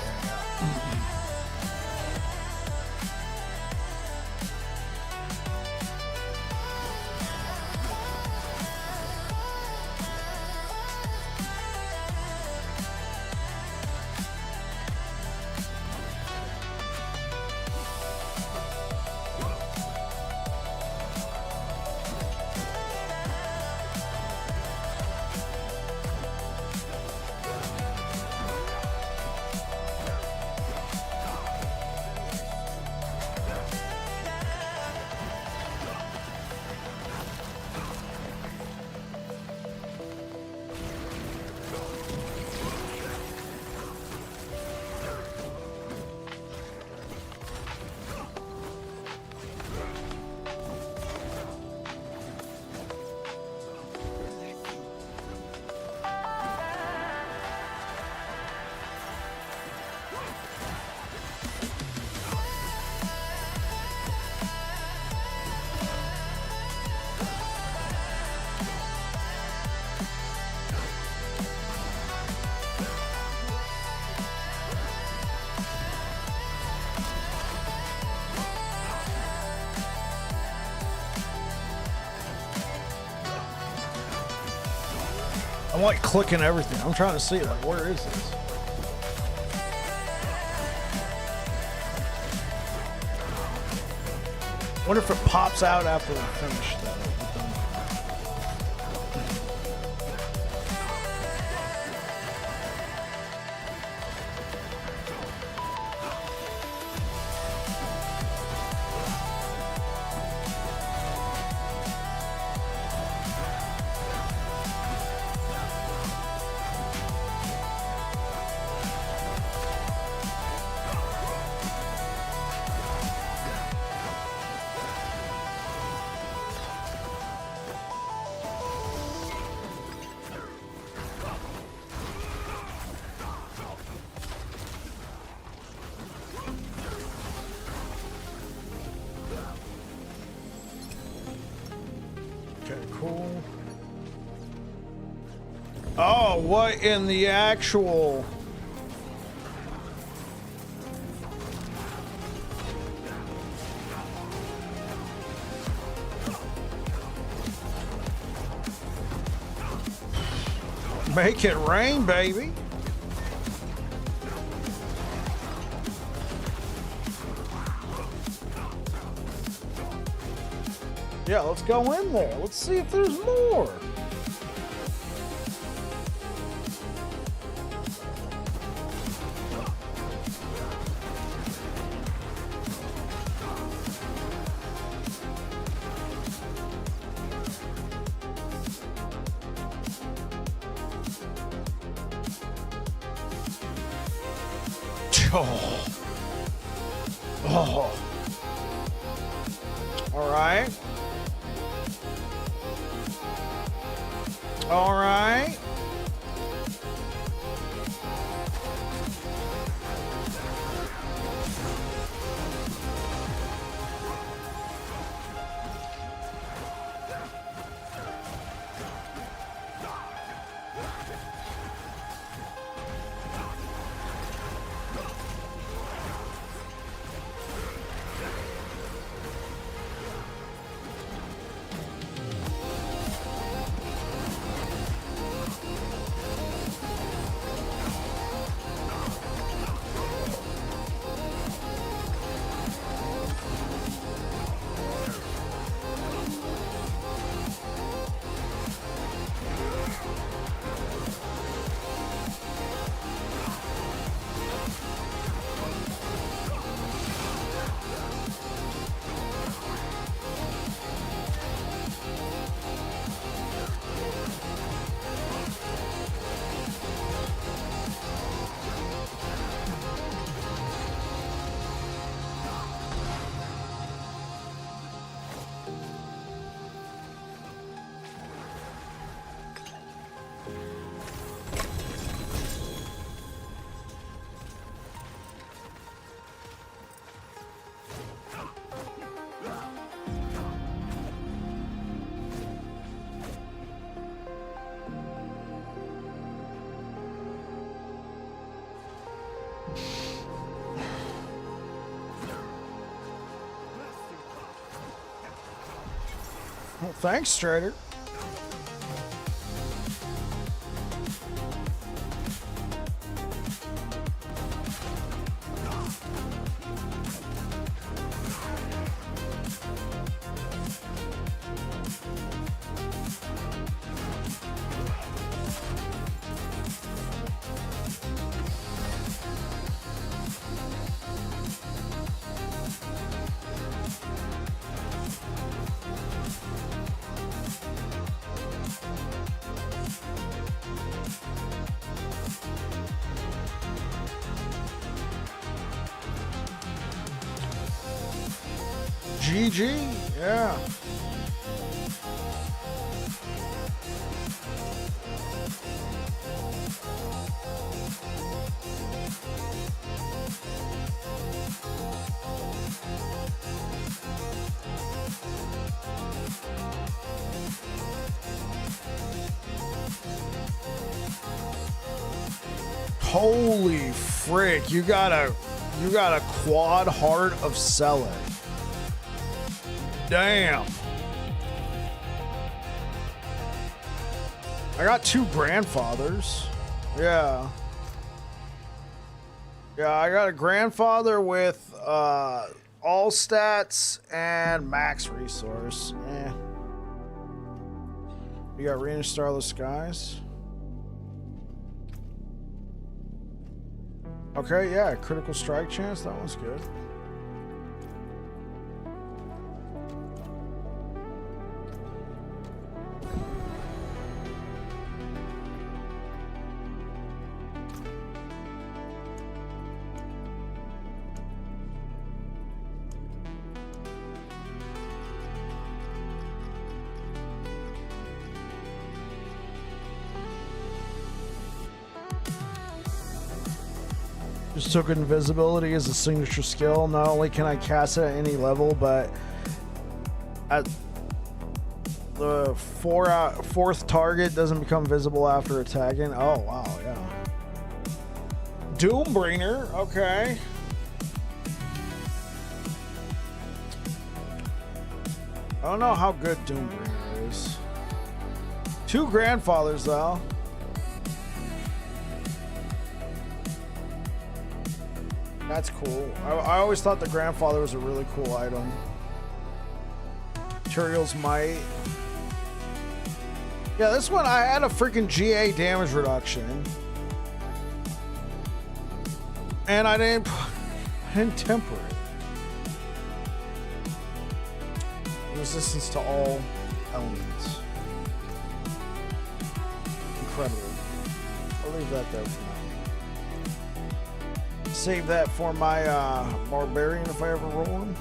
I'm like clicking everything. I'm trying to see, like, where is this? Wonder if it pops out after we finish that. Oh, what in the actual... Make it rain, baby. Yeah, let's go in there. Let's see if there's more. Oh. Oh. All right. All right. Well, thanks, Trader. GG, yeah. Holy frick, you got a quad heart of selling. Damn. I got 2 grandfathers. Yeah. Yeah, I got a grandfather with all stats and max resource. Eh. You got Rena Starless Skies. Okay, yeah, critical strike chance. That one's good. Just took invisibility as a signature skill. Not only can I cast it at any level, but The fourth target doesn't become visible after attacking. Oh, wow, yeah. Doombringer, okay. I don't know how good Doombringer is. 2 grandfathers, though. That's cool. I always thought the grandfather was a really cool item. Turiel's Might. Yeah, this one, I had a freaking GA damage reduction. And I didn't temper it. Resistance to all elements. Incredible. I'll leave that there for now. Save that for my Barbarian if I ever roll him.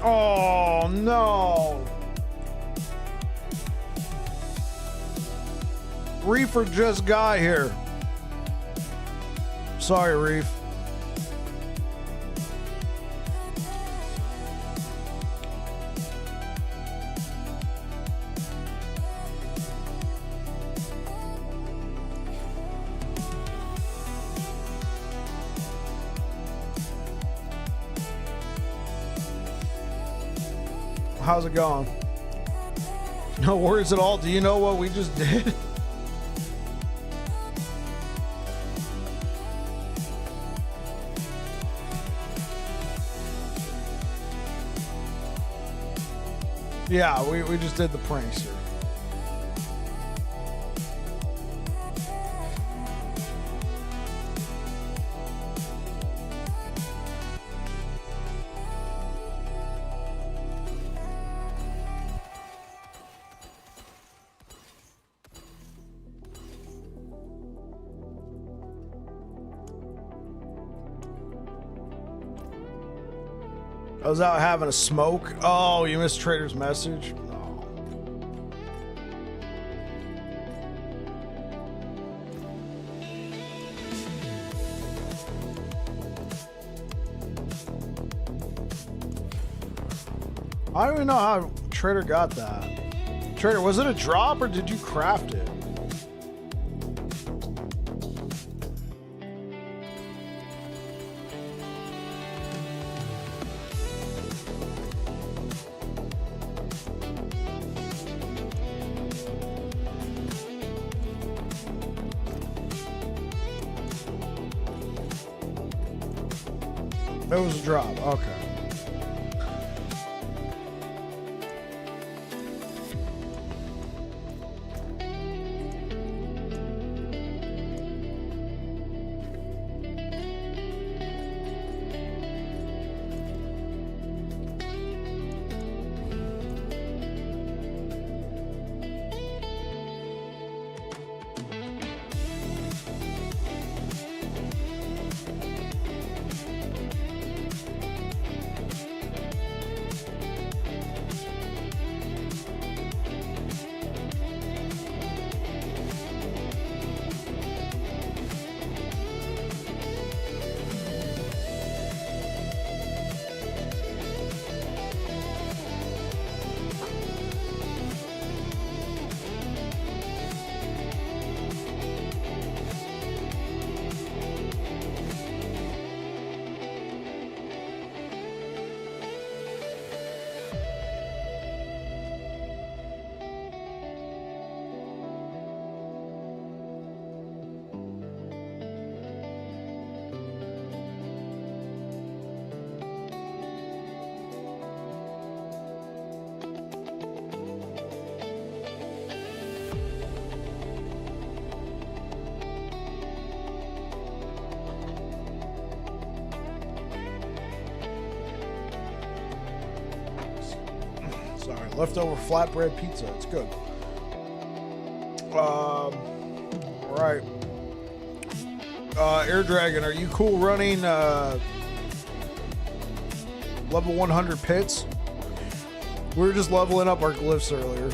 Oh, no. Reefer just got here. Sorry, Reef. How's it going? No worries at all. Do you know what we just did? Yeah, we just did the pranks here. I was out having a smoke. Oh, you missed Trader's message? No. I don't even know how Trader got that. Trader, was it a drop or did you craft it? It was a drop, okay. Leftover flatbread pizza. It's good. Right. Air Dragon, are you cool running level 100 pits? We were just leveling up our glyphs earlier.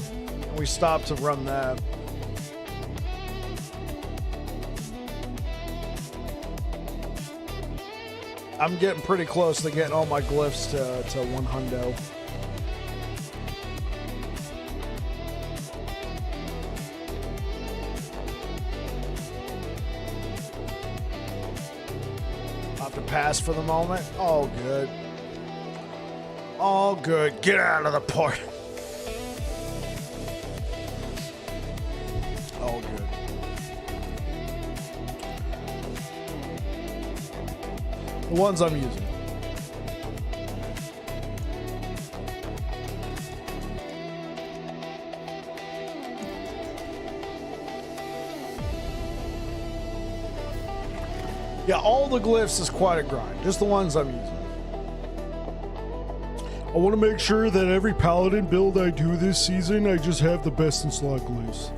We stopped to run that. I'm getting pretty close to getting all my glyphs to 100. Not to pass for the moment. All good. All good. Get out of the park. All good. The ones I'm using. Yeah, all the glyphs is quite a grind. Just the ones I'm using. I want to make sure that every Paladin build I do this season, I just have the best in slot glyphs.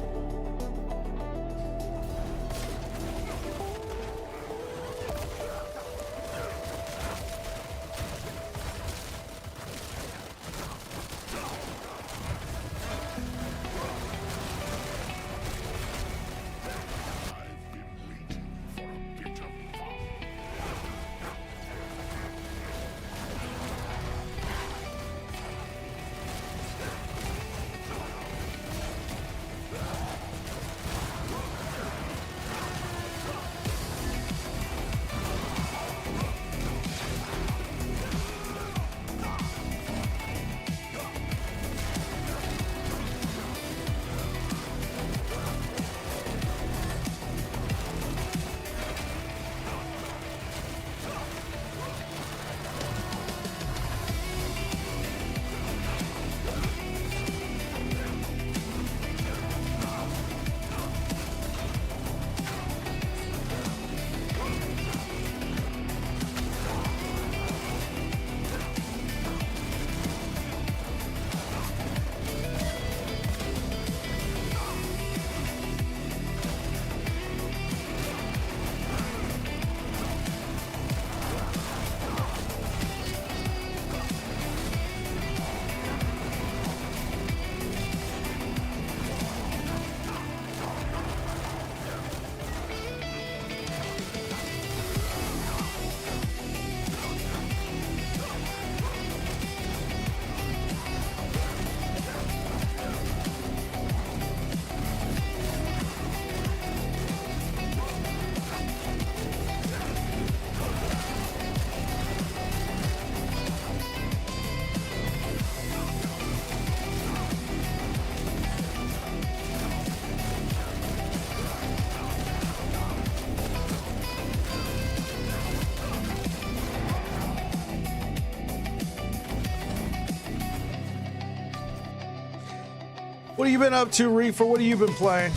What have you been up to, Reefer? What have you been playing?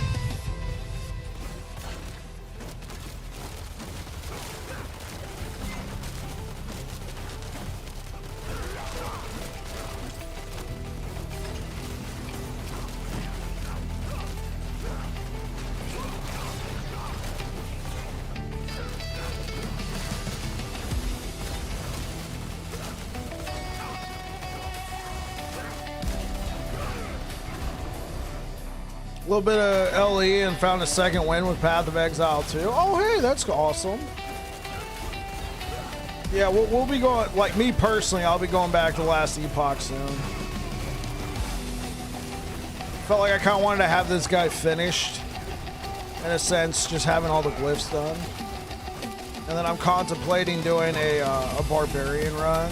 A little bit of LE and found a second win with Path of Exile too. Oh, hey, that's awesome. Yeah, we'll be going, like me personally, I'll be going back to Last Epoch soon. Felt like I kind of wanted to have this guy finished, in a sense, just having all the glyphs done. And then I'm contemplating doing a Barbarian run.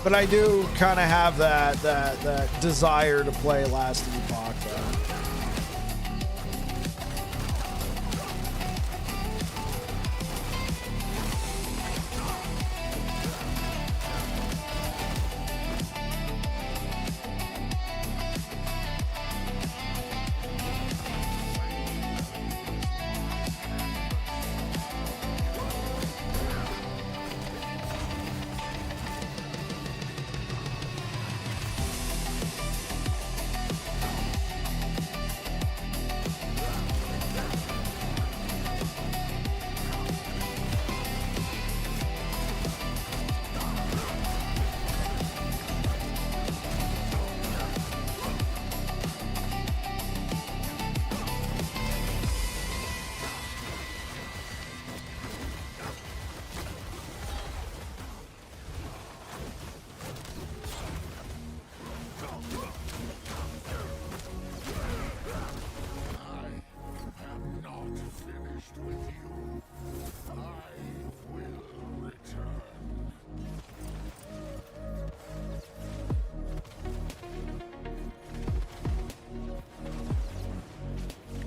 But I do kind of have that desire to play Last Epoch, though.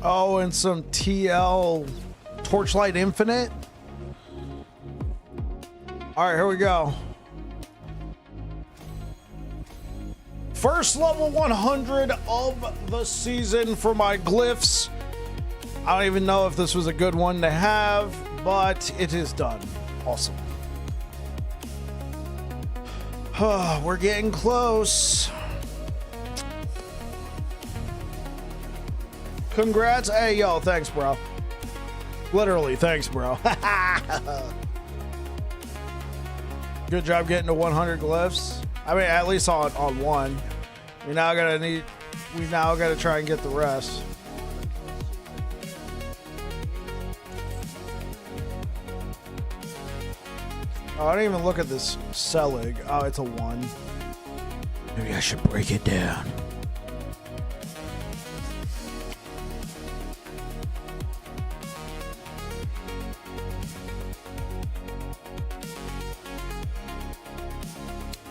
Oh, and some TL Torchlight Infinite. All right, here we go. First level 100 of the season for my glyphs. I don't even know if this was a good one to have, but it is done. Awesome. We're getting close. Congrats. Hey, yo, thanks, bro. Literally, thanks, bro. Good job getting to 100 glyphs. I mean, at least on one. We now gotta try and get the rest. Oh, I didn't even look at this Selig. Oh, it's a 1. Maybe I should break it down.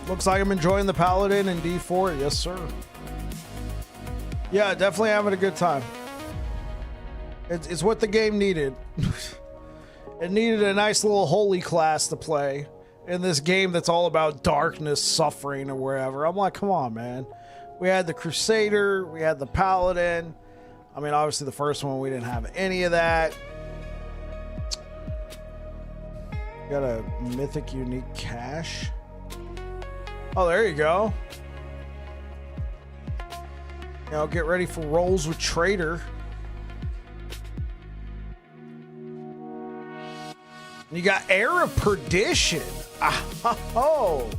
Looks like I'm enjoying the Paladin in D4. Yes, sir. Yeah, definitely having a good time. It's what the game needed. It needed a nice little holy class to play in this game that's all about darkness, suffering, or wherever. I'm like, come on, man. We had the Crusader, we had the Paladin. I mean, obviously the first one, we didn't have any of that. Got a mythic unique cache. Oh, there you go. Now get ready for rolls with Trader. You got Air of Perdition. Oh.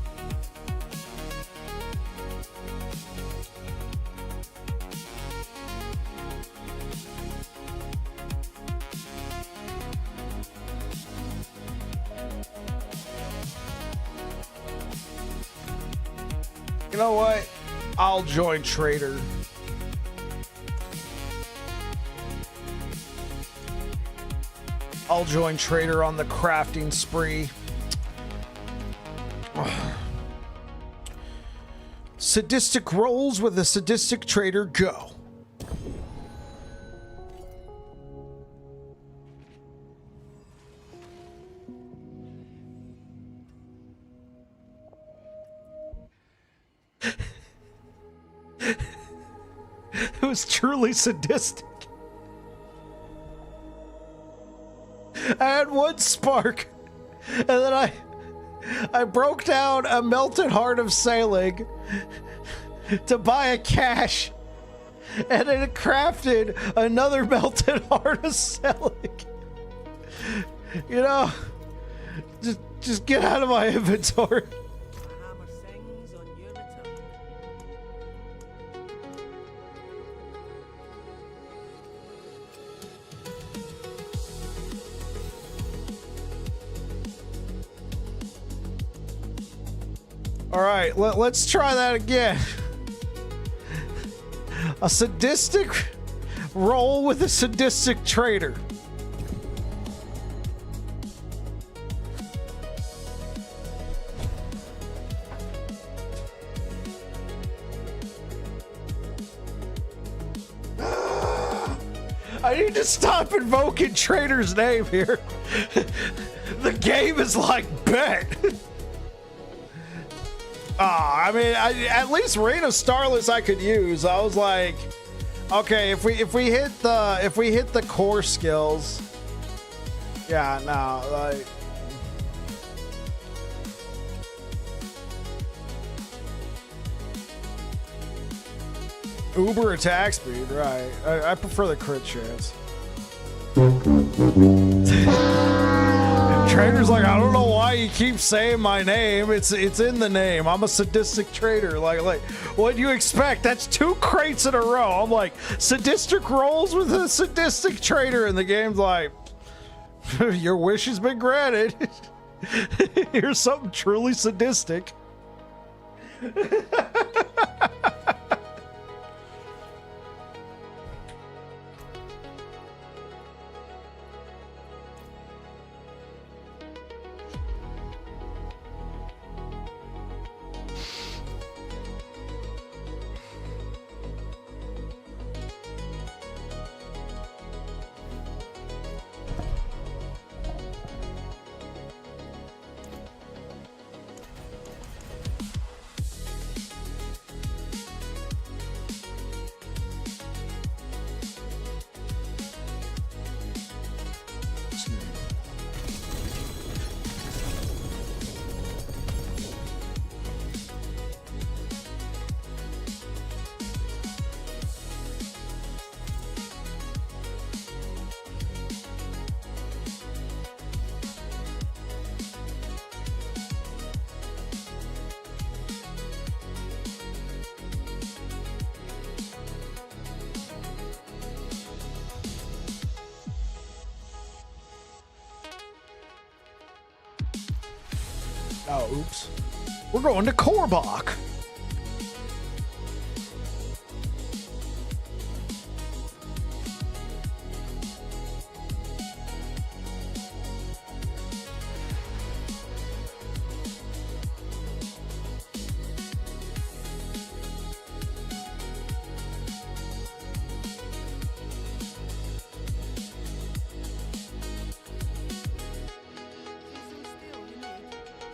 You know what? I'll join Trader. I'll join Trader on the crafting spree. Sadistic rolls with a sadistic Trader, go. It was truly sadistic. I had one spark, and then I broke down a melted heart of sailing to buy a cache, and then it crafted another melted heart of sailing. You know, just get out of my inventory. All right, let's try that again. A sadistic roll with a sadistic Trader. I need to stop invoking Trader's name here. The game is like, bet. I mean, at least Reign of Starless I could use. I was like, okay, if we hit the core skills, yeah, no, like, Uber attack speed, right? I prefer the crit chance. Trader's like, I don't know why you keep saying my name. It's in the name. I'm a sadistic Trader. Like, what do you expect? That's 2 crates in a row. I'm like, sadistic rolls with a sadistic Trader, and the game's like, your wish has been granted. Here's something truly sadistic. Oh, oops. We're going to Korbach.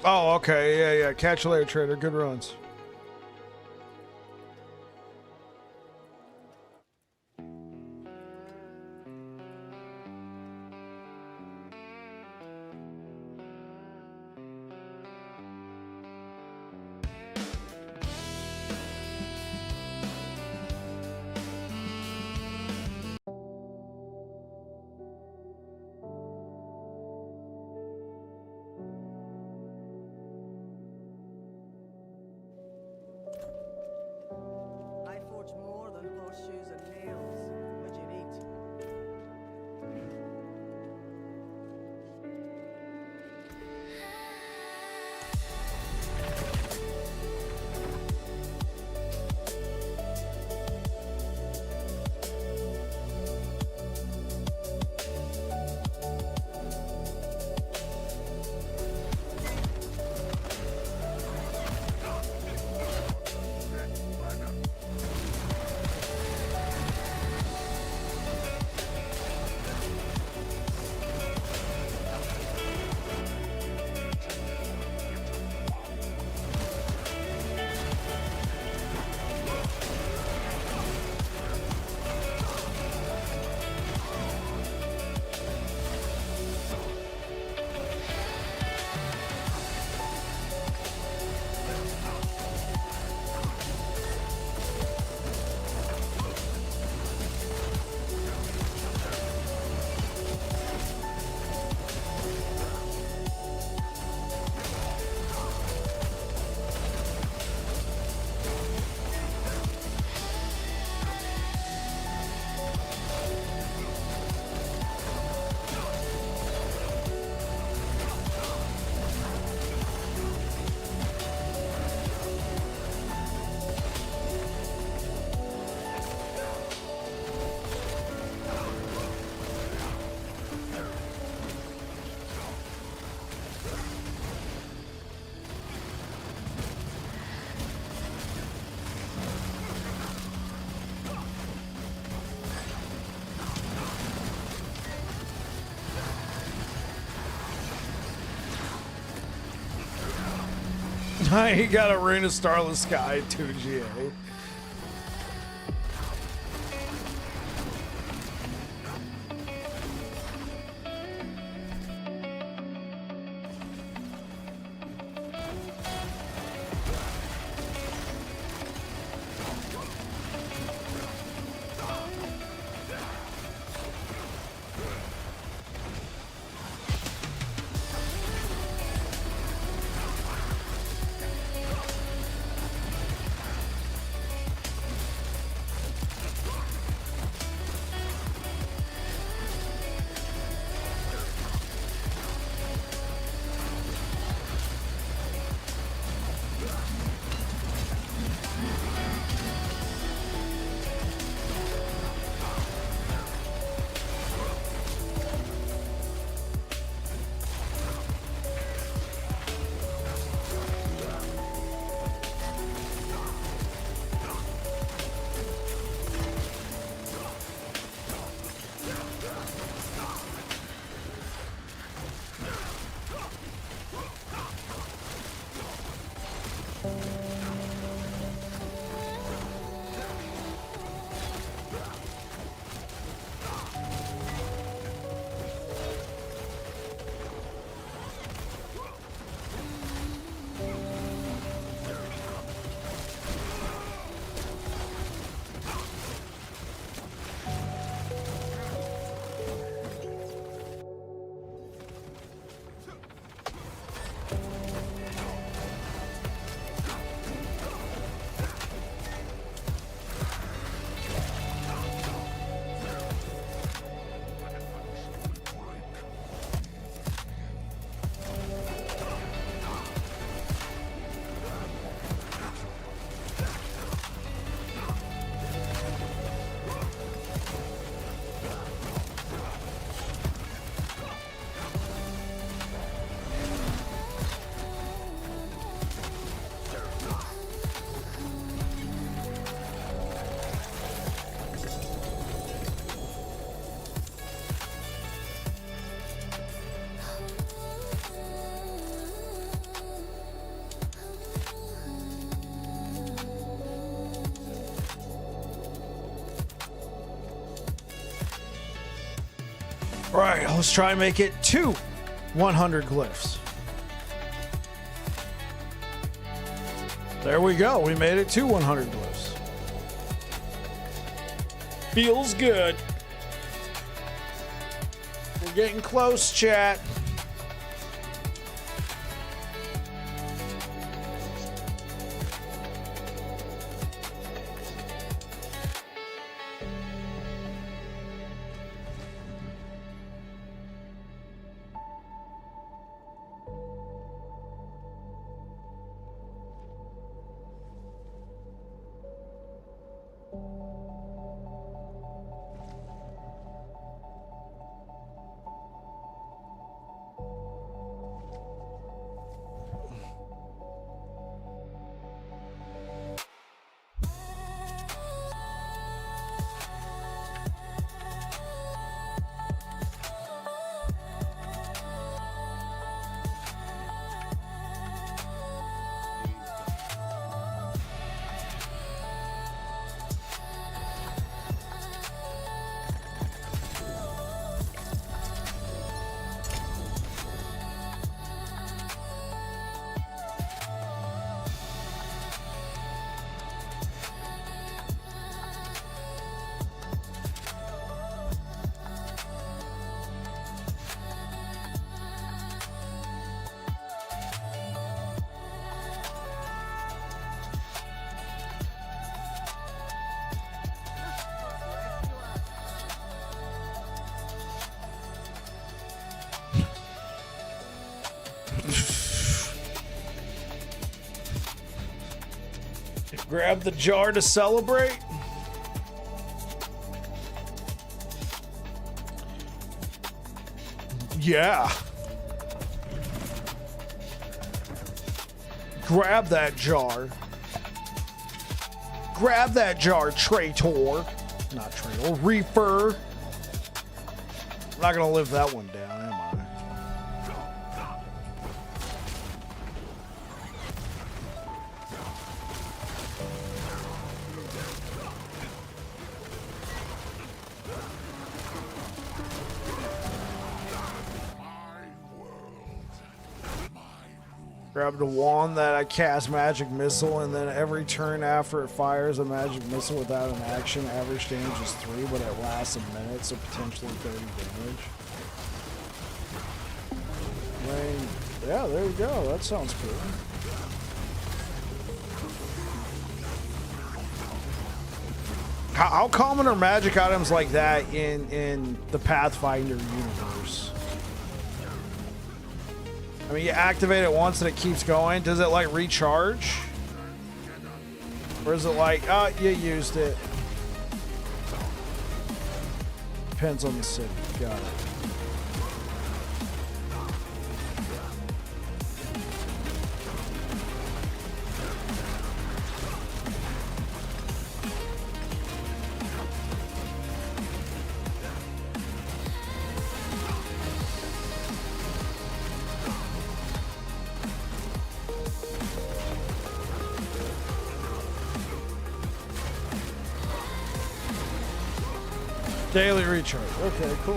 Oh, okay. Yeah. Catch you later, trader. Good runs. He got a Rain of Starless Sky 2GA. All right, let's try and make it 2 100 glyphs. There we go. We made it to 100 glyphs. Feels good. We're getting close, chat. Grab the jar to celebrate. Yeah. Grab that jar. Grab that jar, traitor. Not traitor, reaper. I'm not gonna live that one down, am I? Grab the wand that I cast magic missile, and then every turn after it fires a magic missile without an action, average damage is 3, but it lasts a minute, so potentially 30 damage. I mean, yeah, there you go. That sounds cool. How common are magic items like that in the Pathfinder universe? I mean, you activate it once and it keeps going. Does it like recharge? Or is it like, oh, you used it? Depends on the city. Got it. Daily recharge. Okay, cool.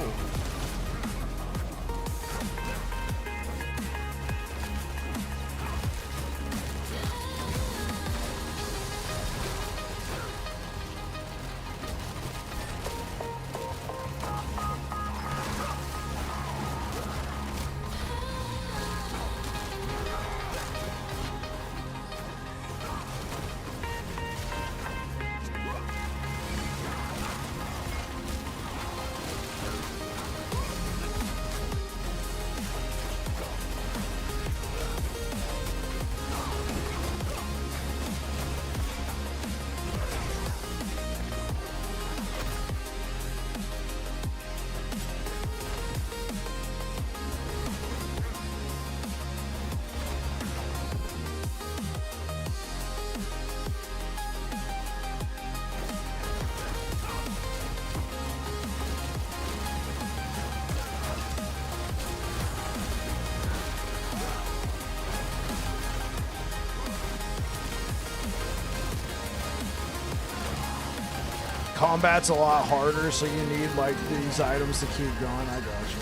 combat's a lot harder, so you need like these items to keep going. I got you.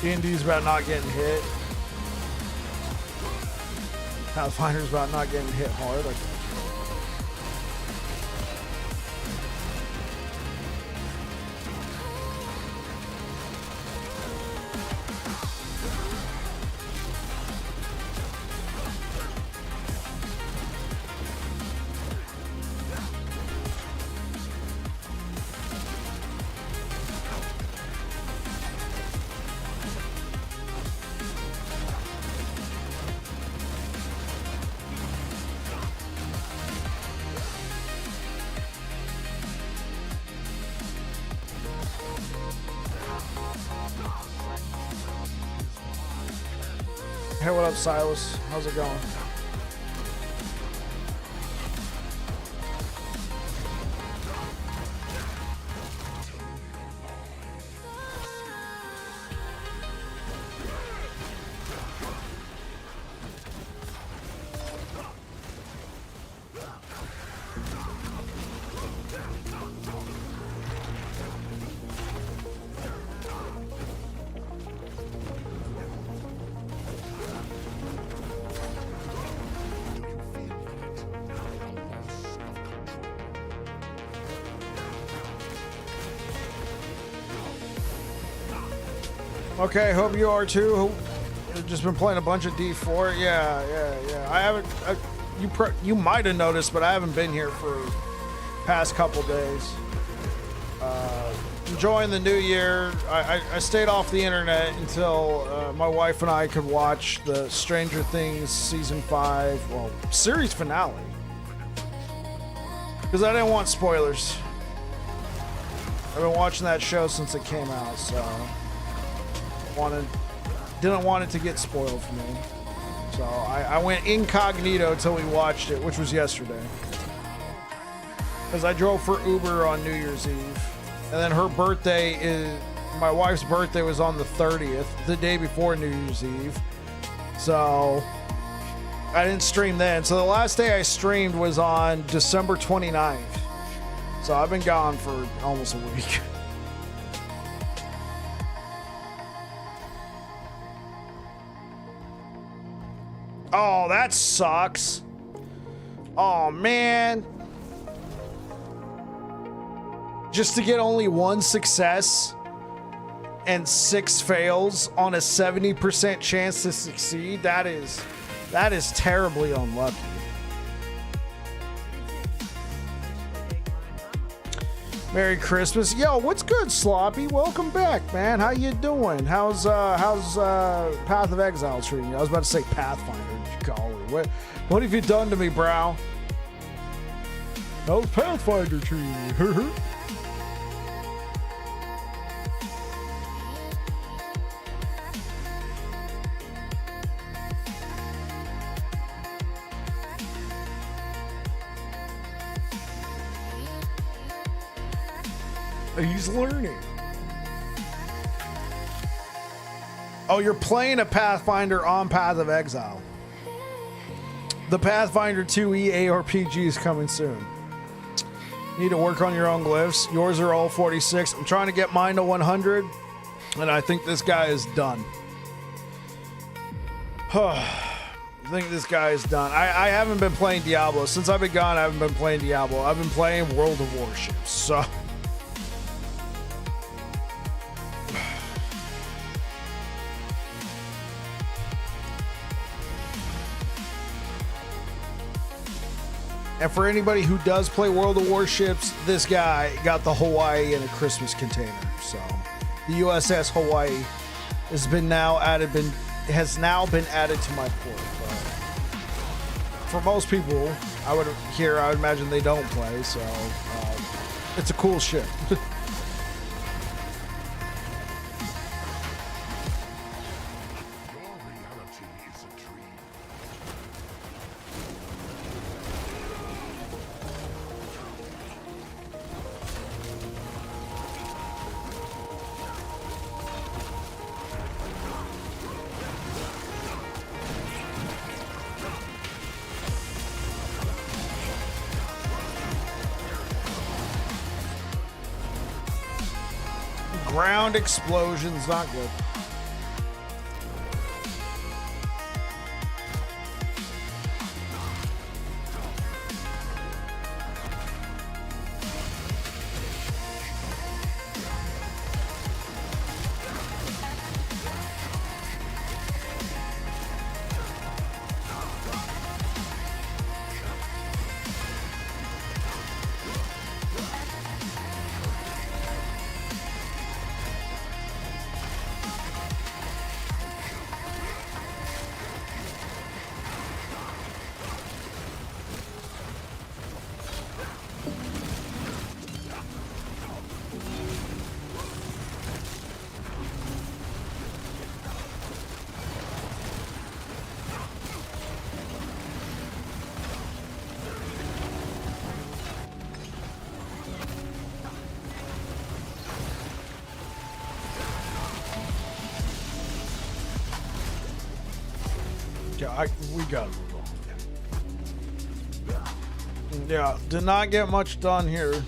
D&D's about not getting hit. Pathfinder's about not getting hit hard. Like, hey, what up, Silas? How's it going? Okay, hope you are too. I've just been playing a bunch of D4. Yeah. I haven't. You might have noticed, but I haven't been here for past couple days. Enjoying the new year. I stayed off the internet until my wife and I could watch the Stranger Things season 5, well, series finale, because I didn't want spoilers. I've been watching that show since it came out, so didn't want it to get spoiled for me. So I went incognito till we watched it, which was yesterday. Because I drove for Uber on New Year's Eve. And then my wife's birthday was on the 30th, the day before New Year's Eve. So I didn't stream then. So the last day I streamed was on December 29th. So I've been gone for almost a week. Oh, that sucks. Oh, man. Just to get only one success and 6 fails on a 70% chance to succeed, that is terribly unlucky. Merry Christmas. Yo, what's good, Sloppy? Welcome back, man. How you doing? How's Path of Exile treating you? I was about to say Pathfinder. Golly, what have you done to me, bro? How's Pathfinder treating you? He's learning. Oh, you're playing a Pathfinder on Path of Exile. The Pathfinder 2e ARPG is coming soon. You need to work on your own glyphs. Yours are all 46. I'm trying to get mine to 100, and I think this guy is done. I think this guy is done. I haven't been playing Diablo. Since I've been gone, I haven't been playing Diablo. I've been playing World of Warships, so... And for anybody who does play World of Warships, this guy got the Hawaii in a Christmas container. So the USS Hawaii has now been added to my port. But for most people, I would imagine they don't play. So it's a cool ship. Ground explosions, not good. Yeah, we gotta move on. Yeah, did not get much done here.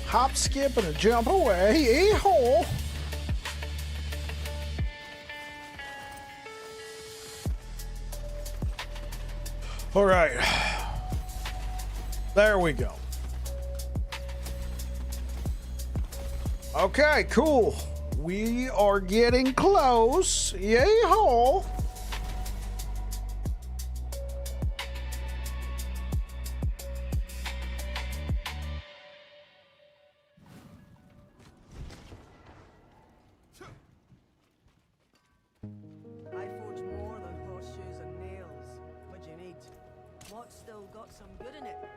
Hop, skip, and a jump away. A-hole. All right. There we go. Okay, cool. We are getting close. Yay-hole.
got some good in it.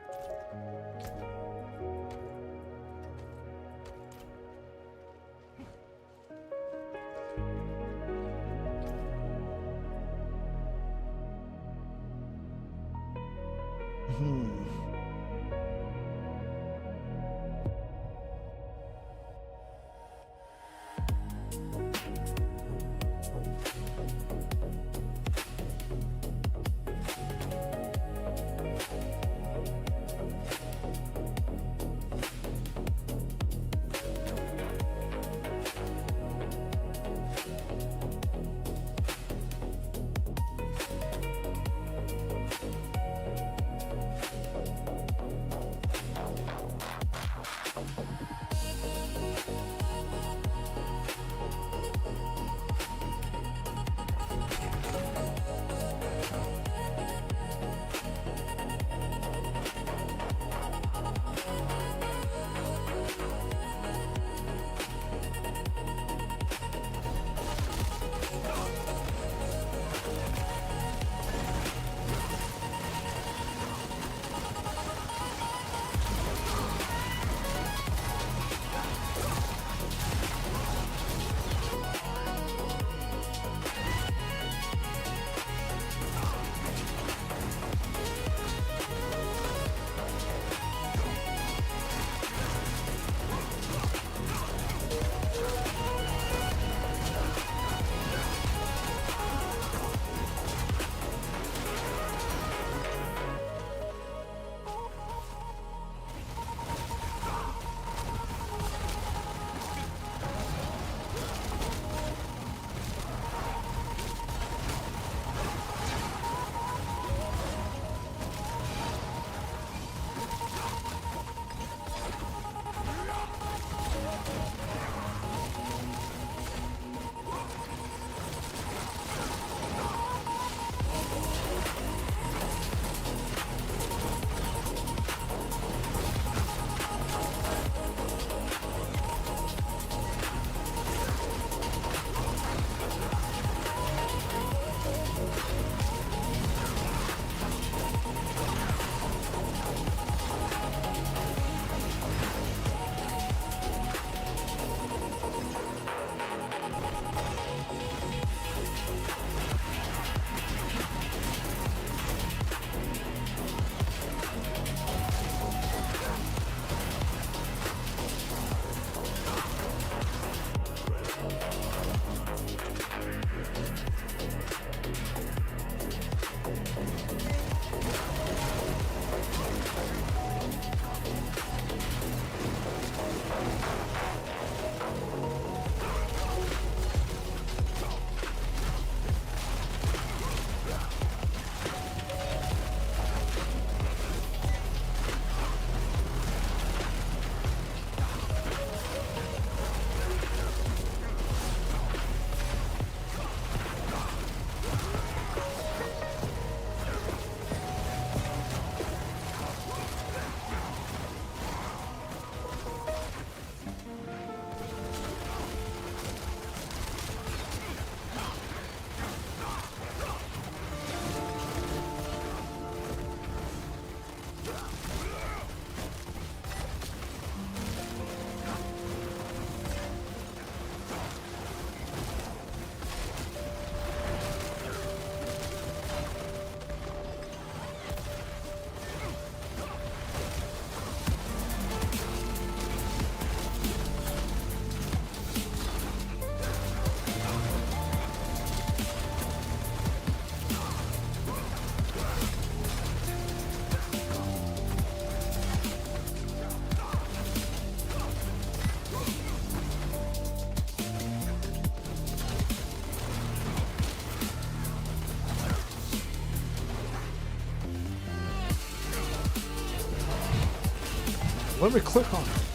Let me click on it.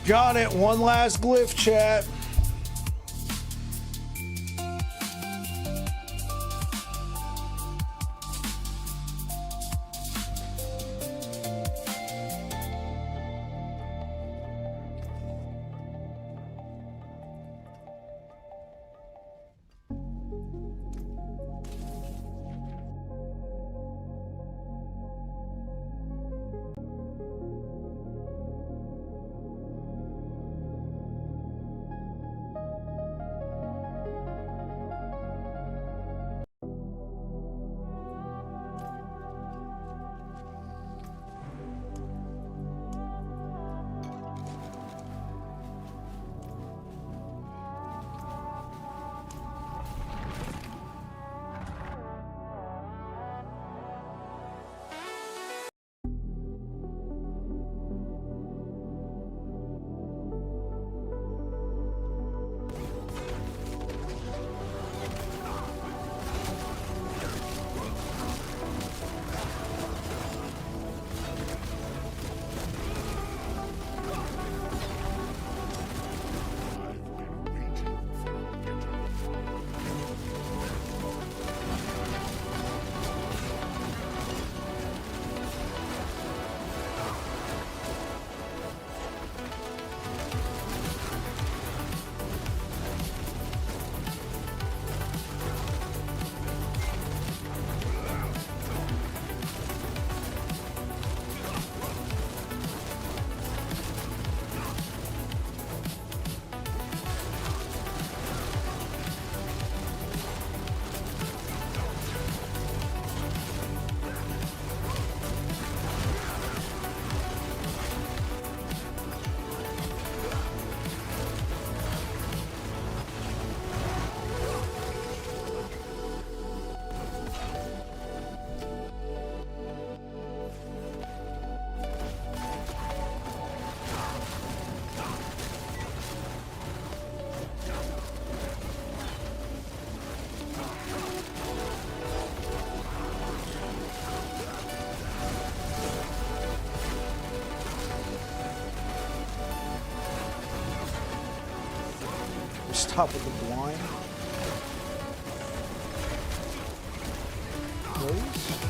Got it. One last glyph, chat. Stop with the blind. Please.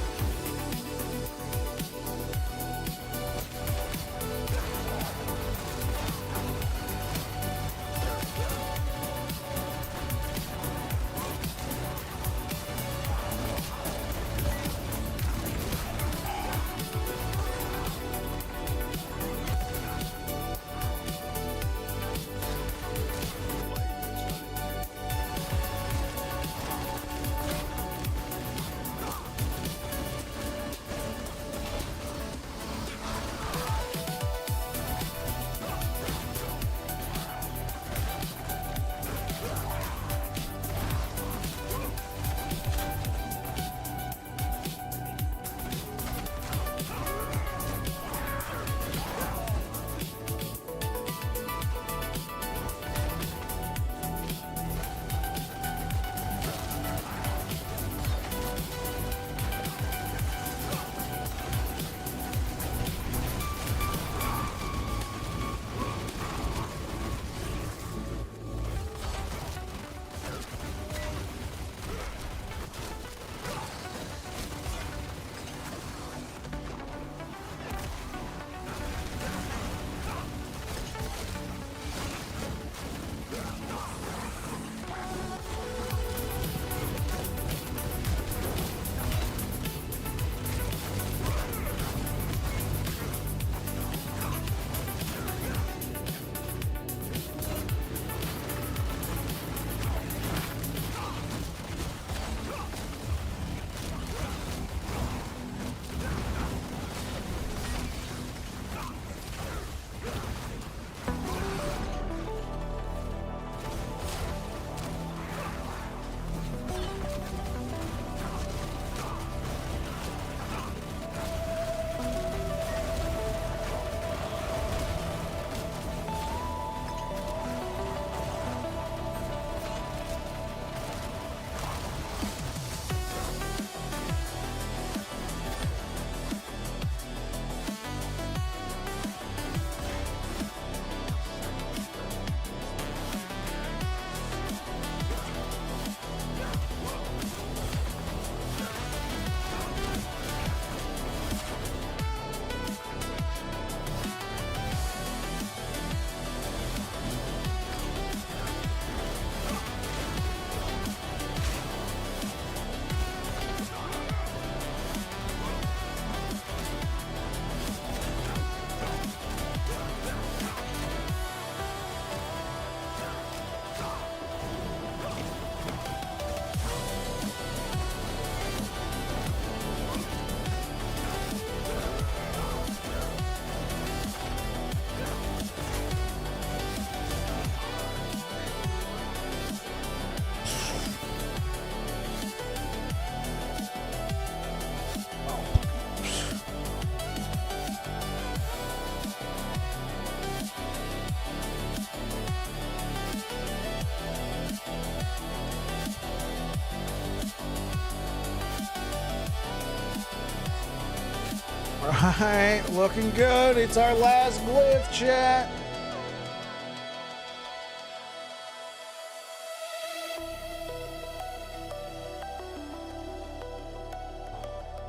right, looking good. It's our last glyph, chat.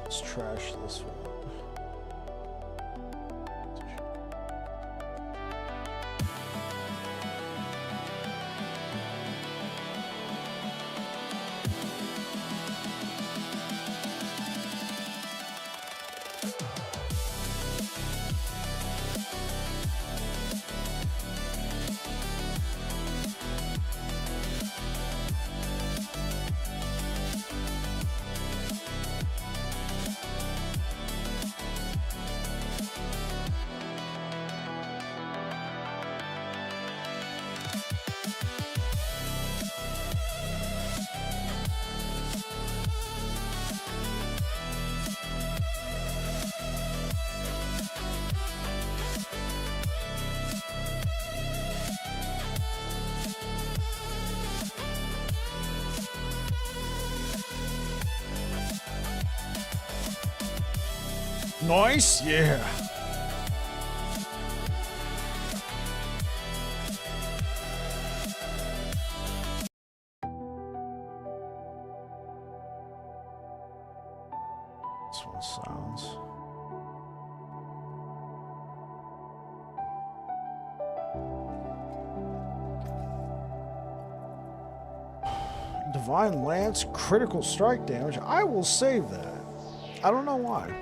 Let's trash this one. Nice, yeah. This one sounds. Divine Lance, critical strike damage. I will save that. I don't know why.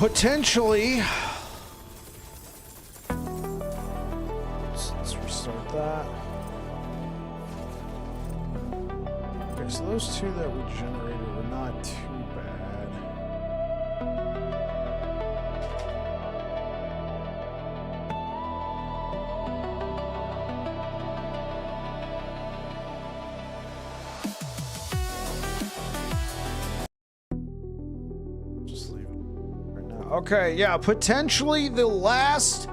Potentially. Let's restart that. Okay, so those two that we generated were not too bad. Just leave it right now. Okay, yeah, potentially the last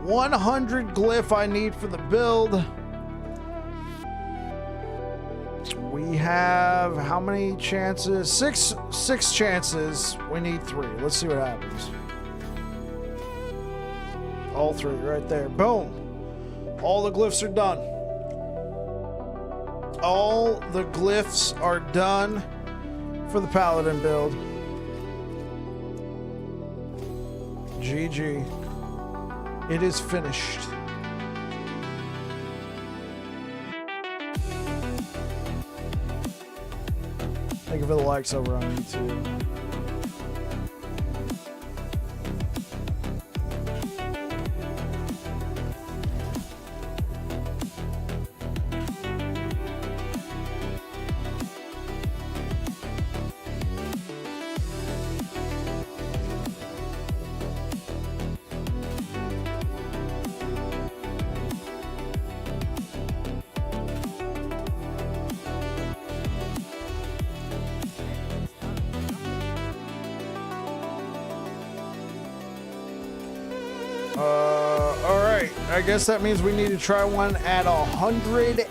100 glyph I need for the build. We have how many chances? Six chances. We need 3. Let's see what happens. All 3 right there. Boom. All the glyphs are done. All the glyphs are done for the Paladin build. GG. It is finished. Thank you for the likes over on YouTube. Alright, I guess that means we need to try one at 110.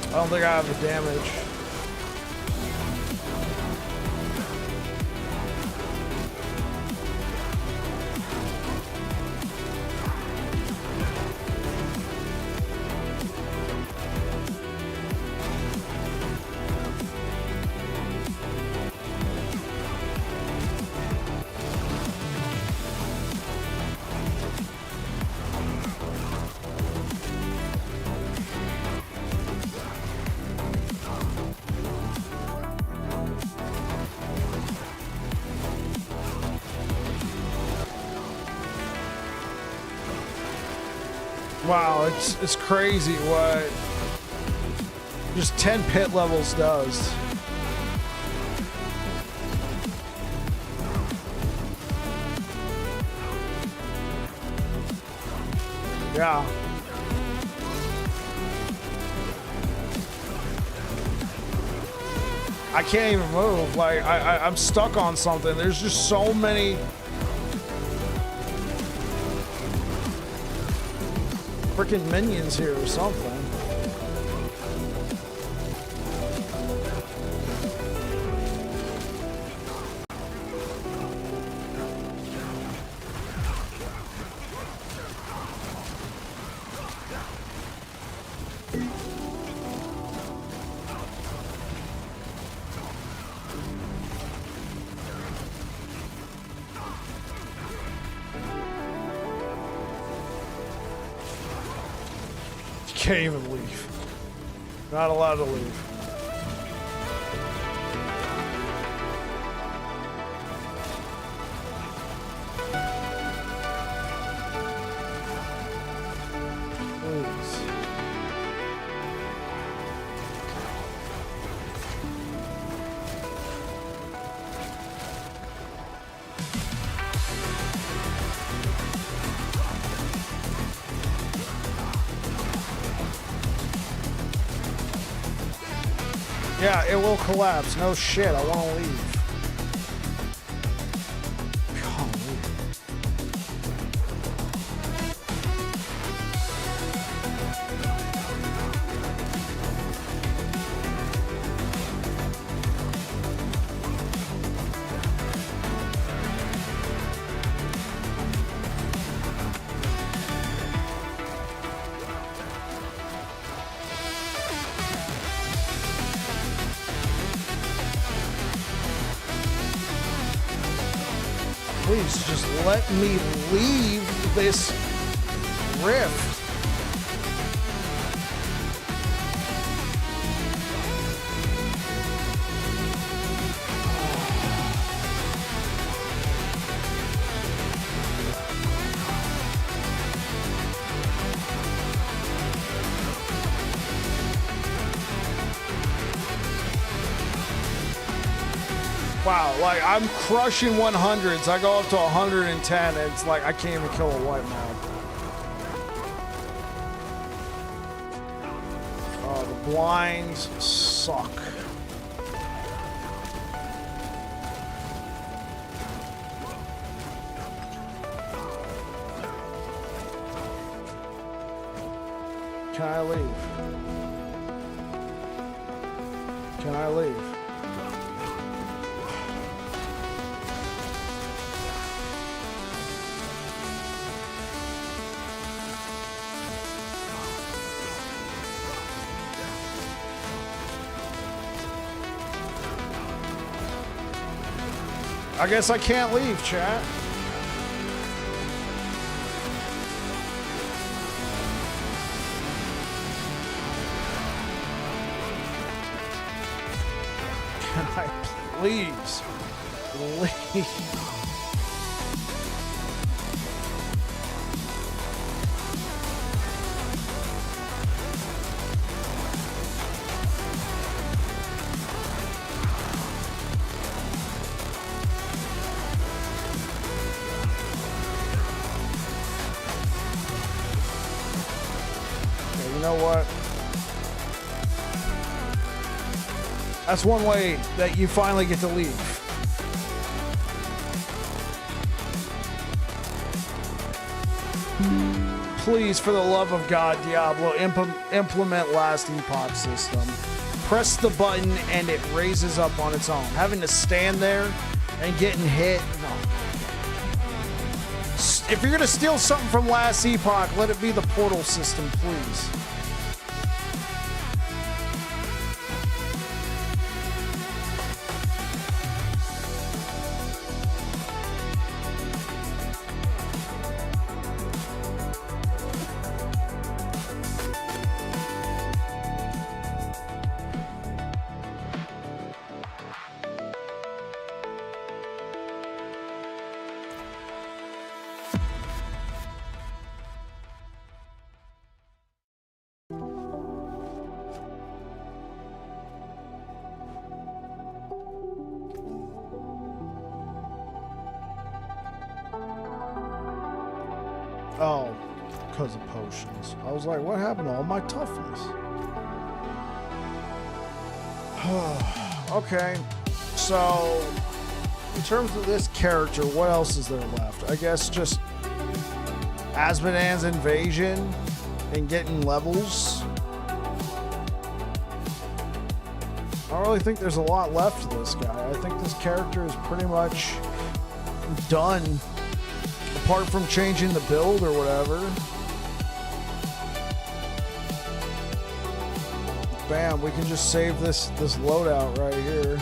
I don't think I have the damage. Wow, it's crazy what just 10 pit levels does. Yeah. I can't even move. Like I'm stuck on something. There's just so many freaking minions here or something. Can't even leave. Not allowed to leave. Please. Yeah, it will collapse. No shit, I want to leave. Please just let me leave this rift. Wow, like I'm crushing 100s. I go up to 110. And it's like I can't even kill a white mob. Oh, the blinds suck. Can I leave? Can I leave? I guess I can't leave, chat. Can I please leave? You know what? That's one way that you finally get to leave. Please, for the love of God, Diablo, implement last epoch system. Press the button and it raises up on its own. Having to stand there and getting hit, no. If you're gonna steal something from last epoch, let it be the portal system, please. Oh, because of potions. I was like, what happened to all my toughness? Okay, so in terms of this character, what else is there left? I guess just Asmodan's invasion and getting levels. I don't really think there's a lot left to this guy. I think this character is pretty much done. Apart from changing the build or whatever. Bam, we can just save this loadout right here.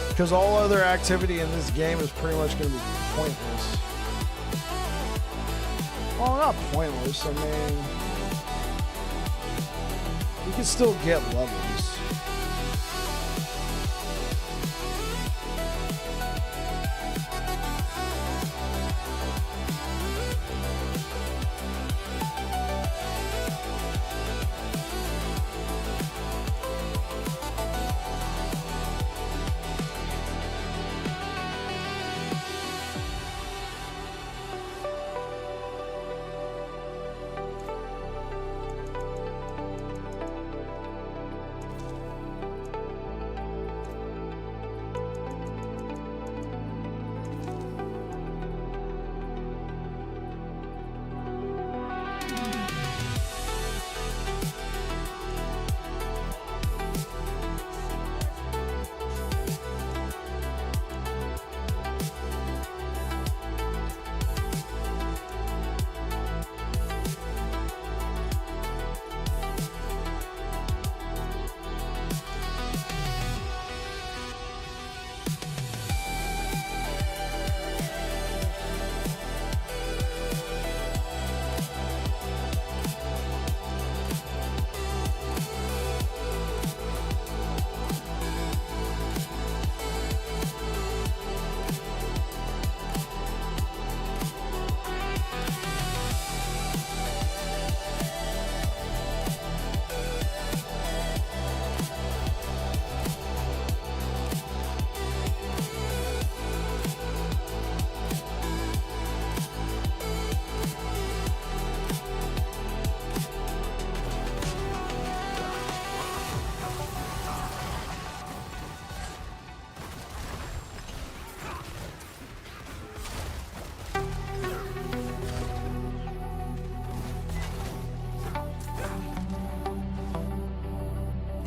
Because all other activity in this game is pretty much going to be pointless. Well, not pointless. I mean, you can still get levels.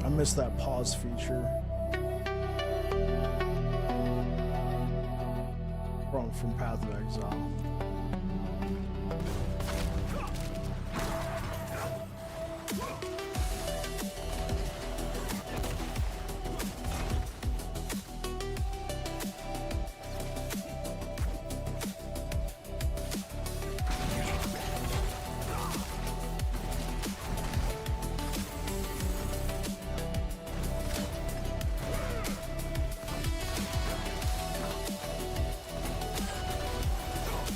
I missed that pause feature. From Path of Exile.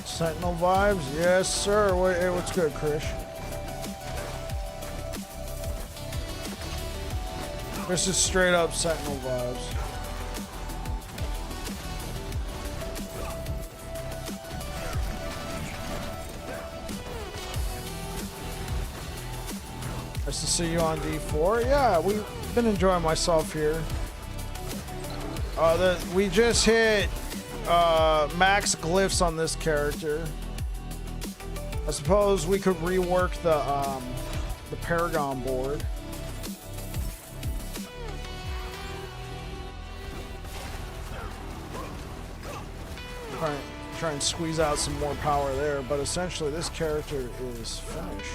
Sentinel vibes? Yes, sir. Hey, what's good, Krish? This is straight up Sentinel vibes. Nice to see you on D4. Yeah, we've been enjoying myself here. We just hit max glyphs on this character. I suppose we could rework the Paragon board. Try and squeeze out some more power there, but essentially this character is finished.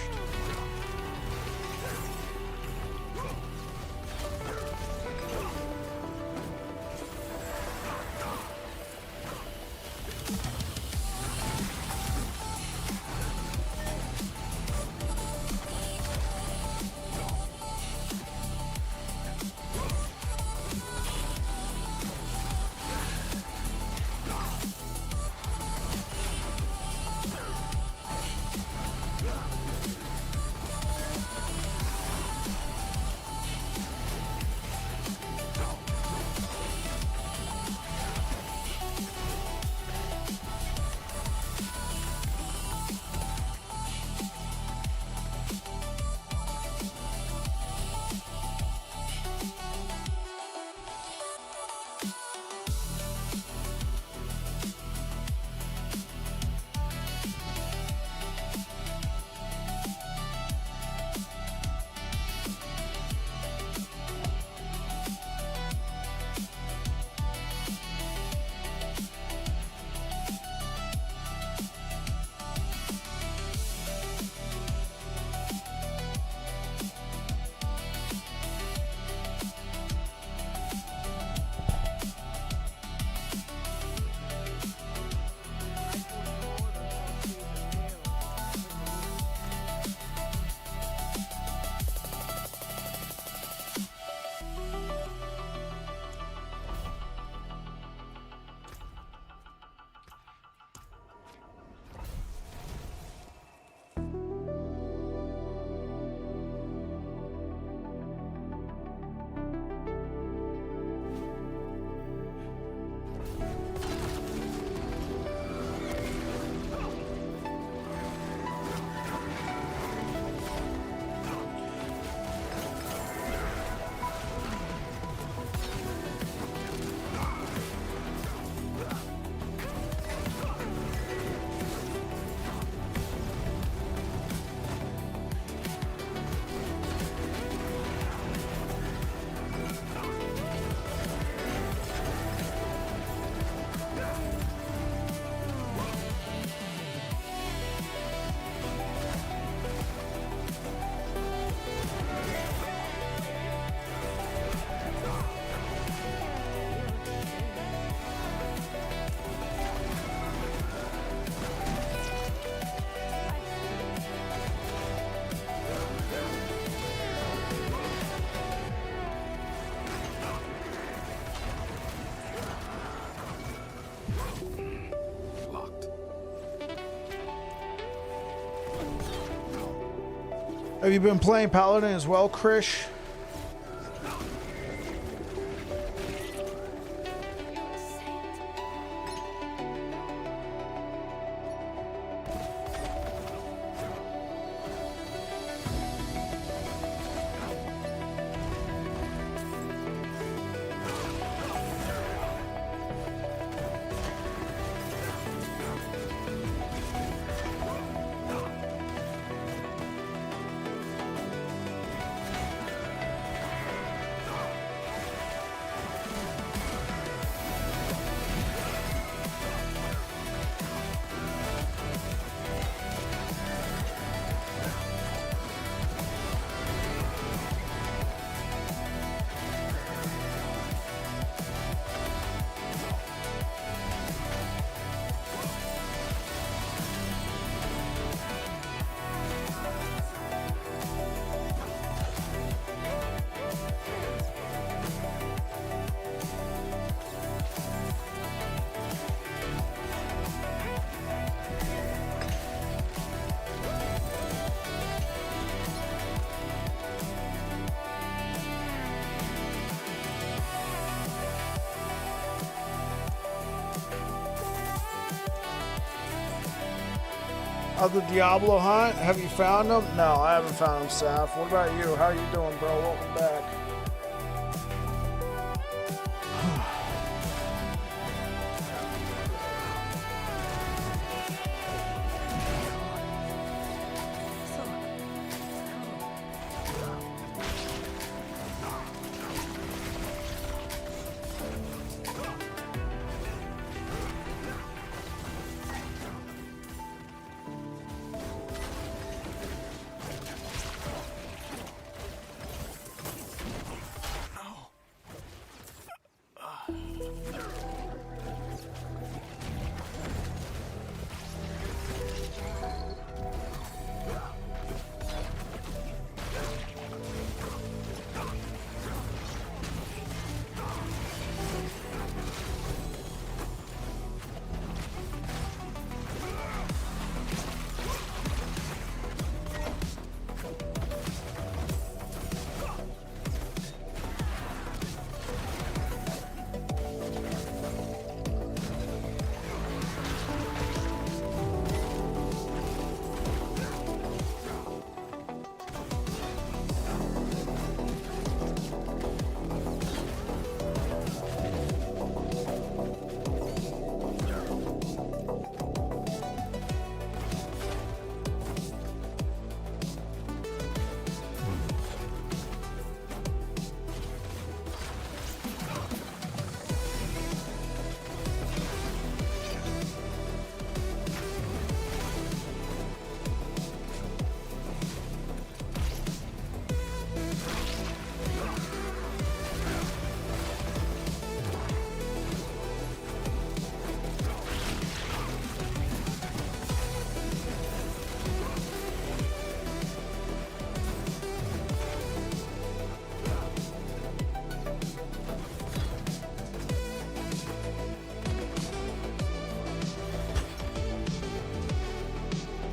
Have you been playing Paladin as well, Krish? Of the Diablo hunt, have you found them? No, I haven't found them, Saf. What about you? How you doing, bro? Welcome back.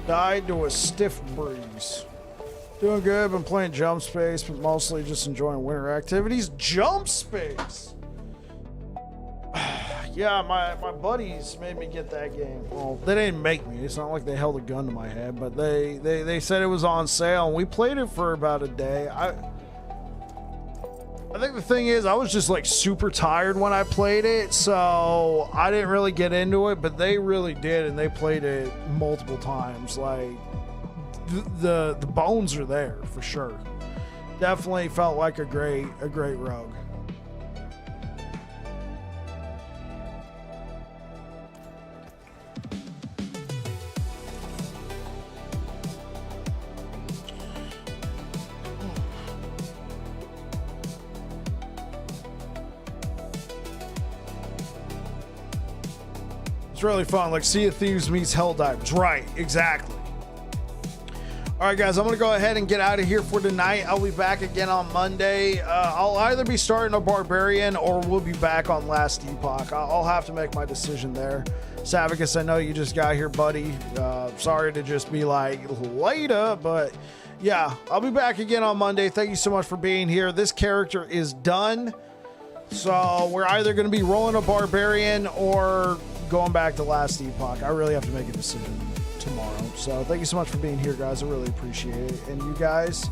Died to a stiff breeze. Doing good, been playing Jump Space, but mostly just enjoying winter activities. Jump Space! Yeah, my buddies made me get that game. Well, they didn't make me. It's not like they held a gun to my head, but they said it was on sale, and we played it for about a day. I think the thing is, I was just like super tired when I played it, so I didn't really get into it, but they really did, and they played it multiple times. Like, the bones are there for sure. Definitely felt like a great rogue. It's really fun, like Sea of Thieves meets Helldivers. Right, exactly. All right, guys, I'm going to go ahead and get out of here for tonight. I'll be back again on Monday. I'll either be starting a Barbarian or we'll be back on Last Epoch. I'll have to make my decision there. Savicus, I know you just got here, buddy. Sorry to just be like, later, but yeah, I'll be back again on Monday. Thank you so much for being here. This character is done. So we're either going to be rolling a Barbarian or going back to Last Epoch. I really have to make a decision tomorrow. So thank you so much for being here, guys. I really appreciate it. And you guys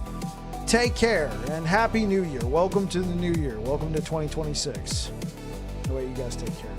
take care and Happy New Year. Welcome to the new year. Welcome to 2026. The way you guys take care.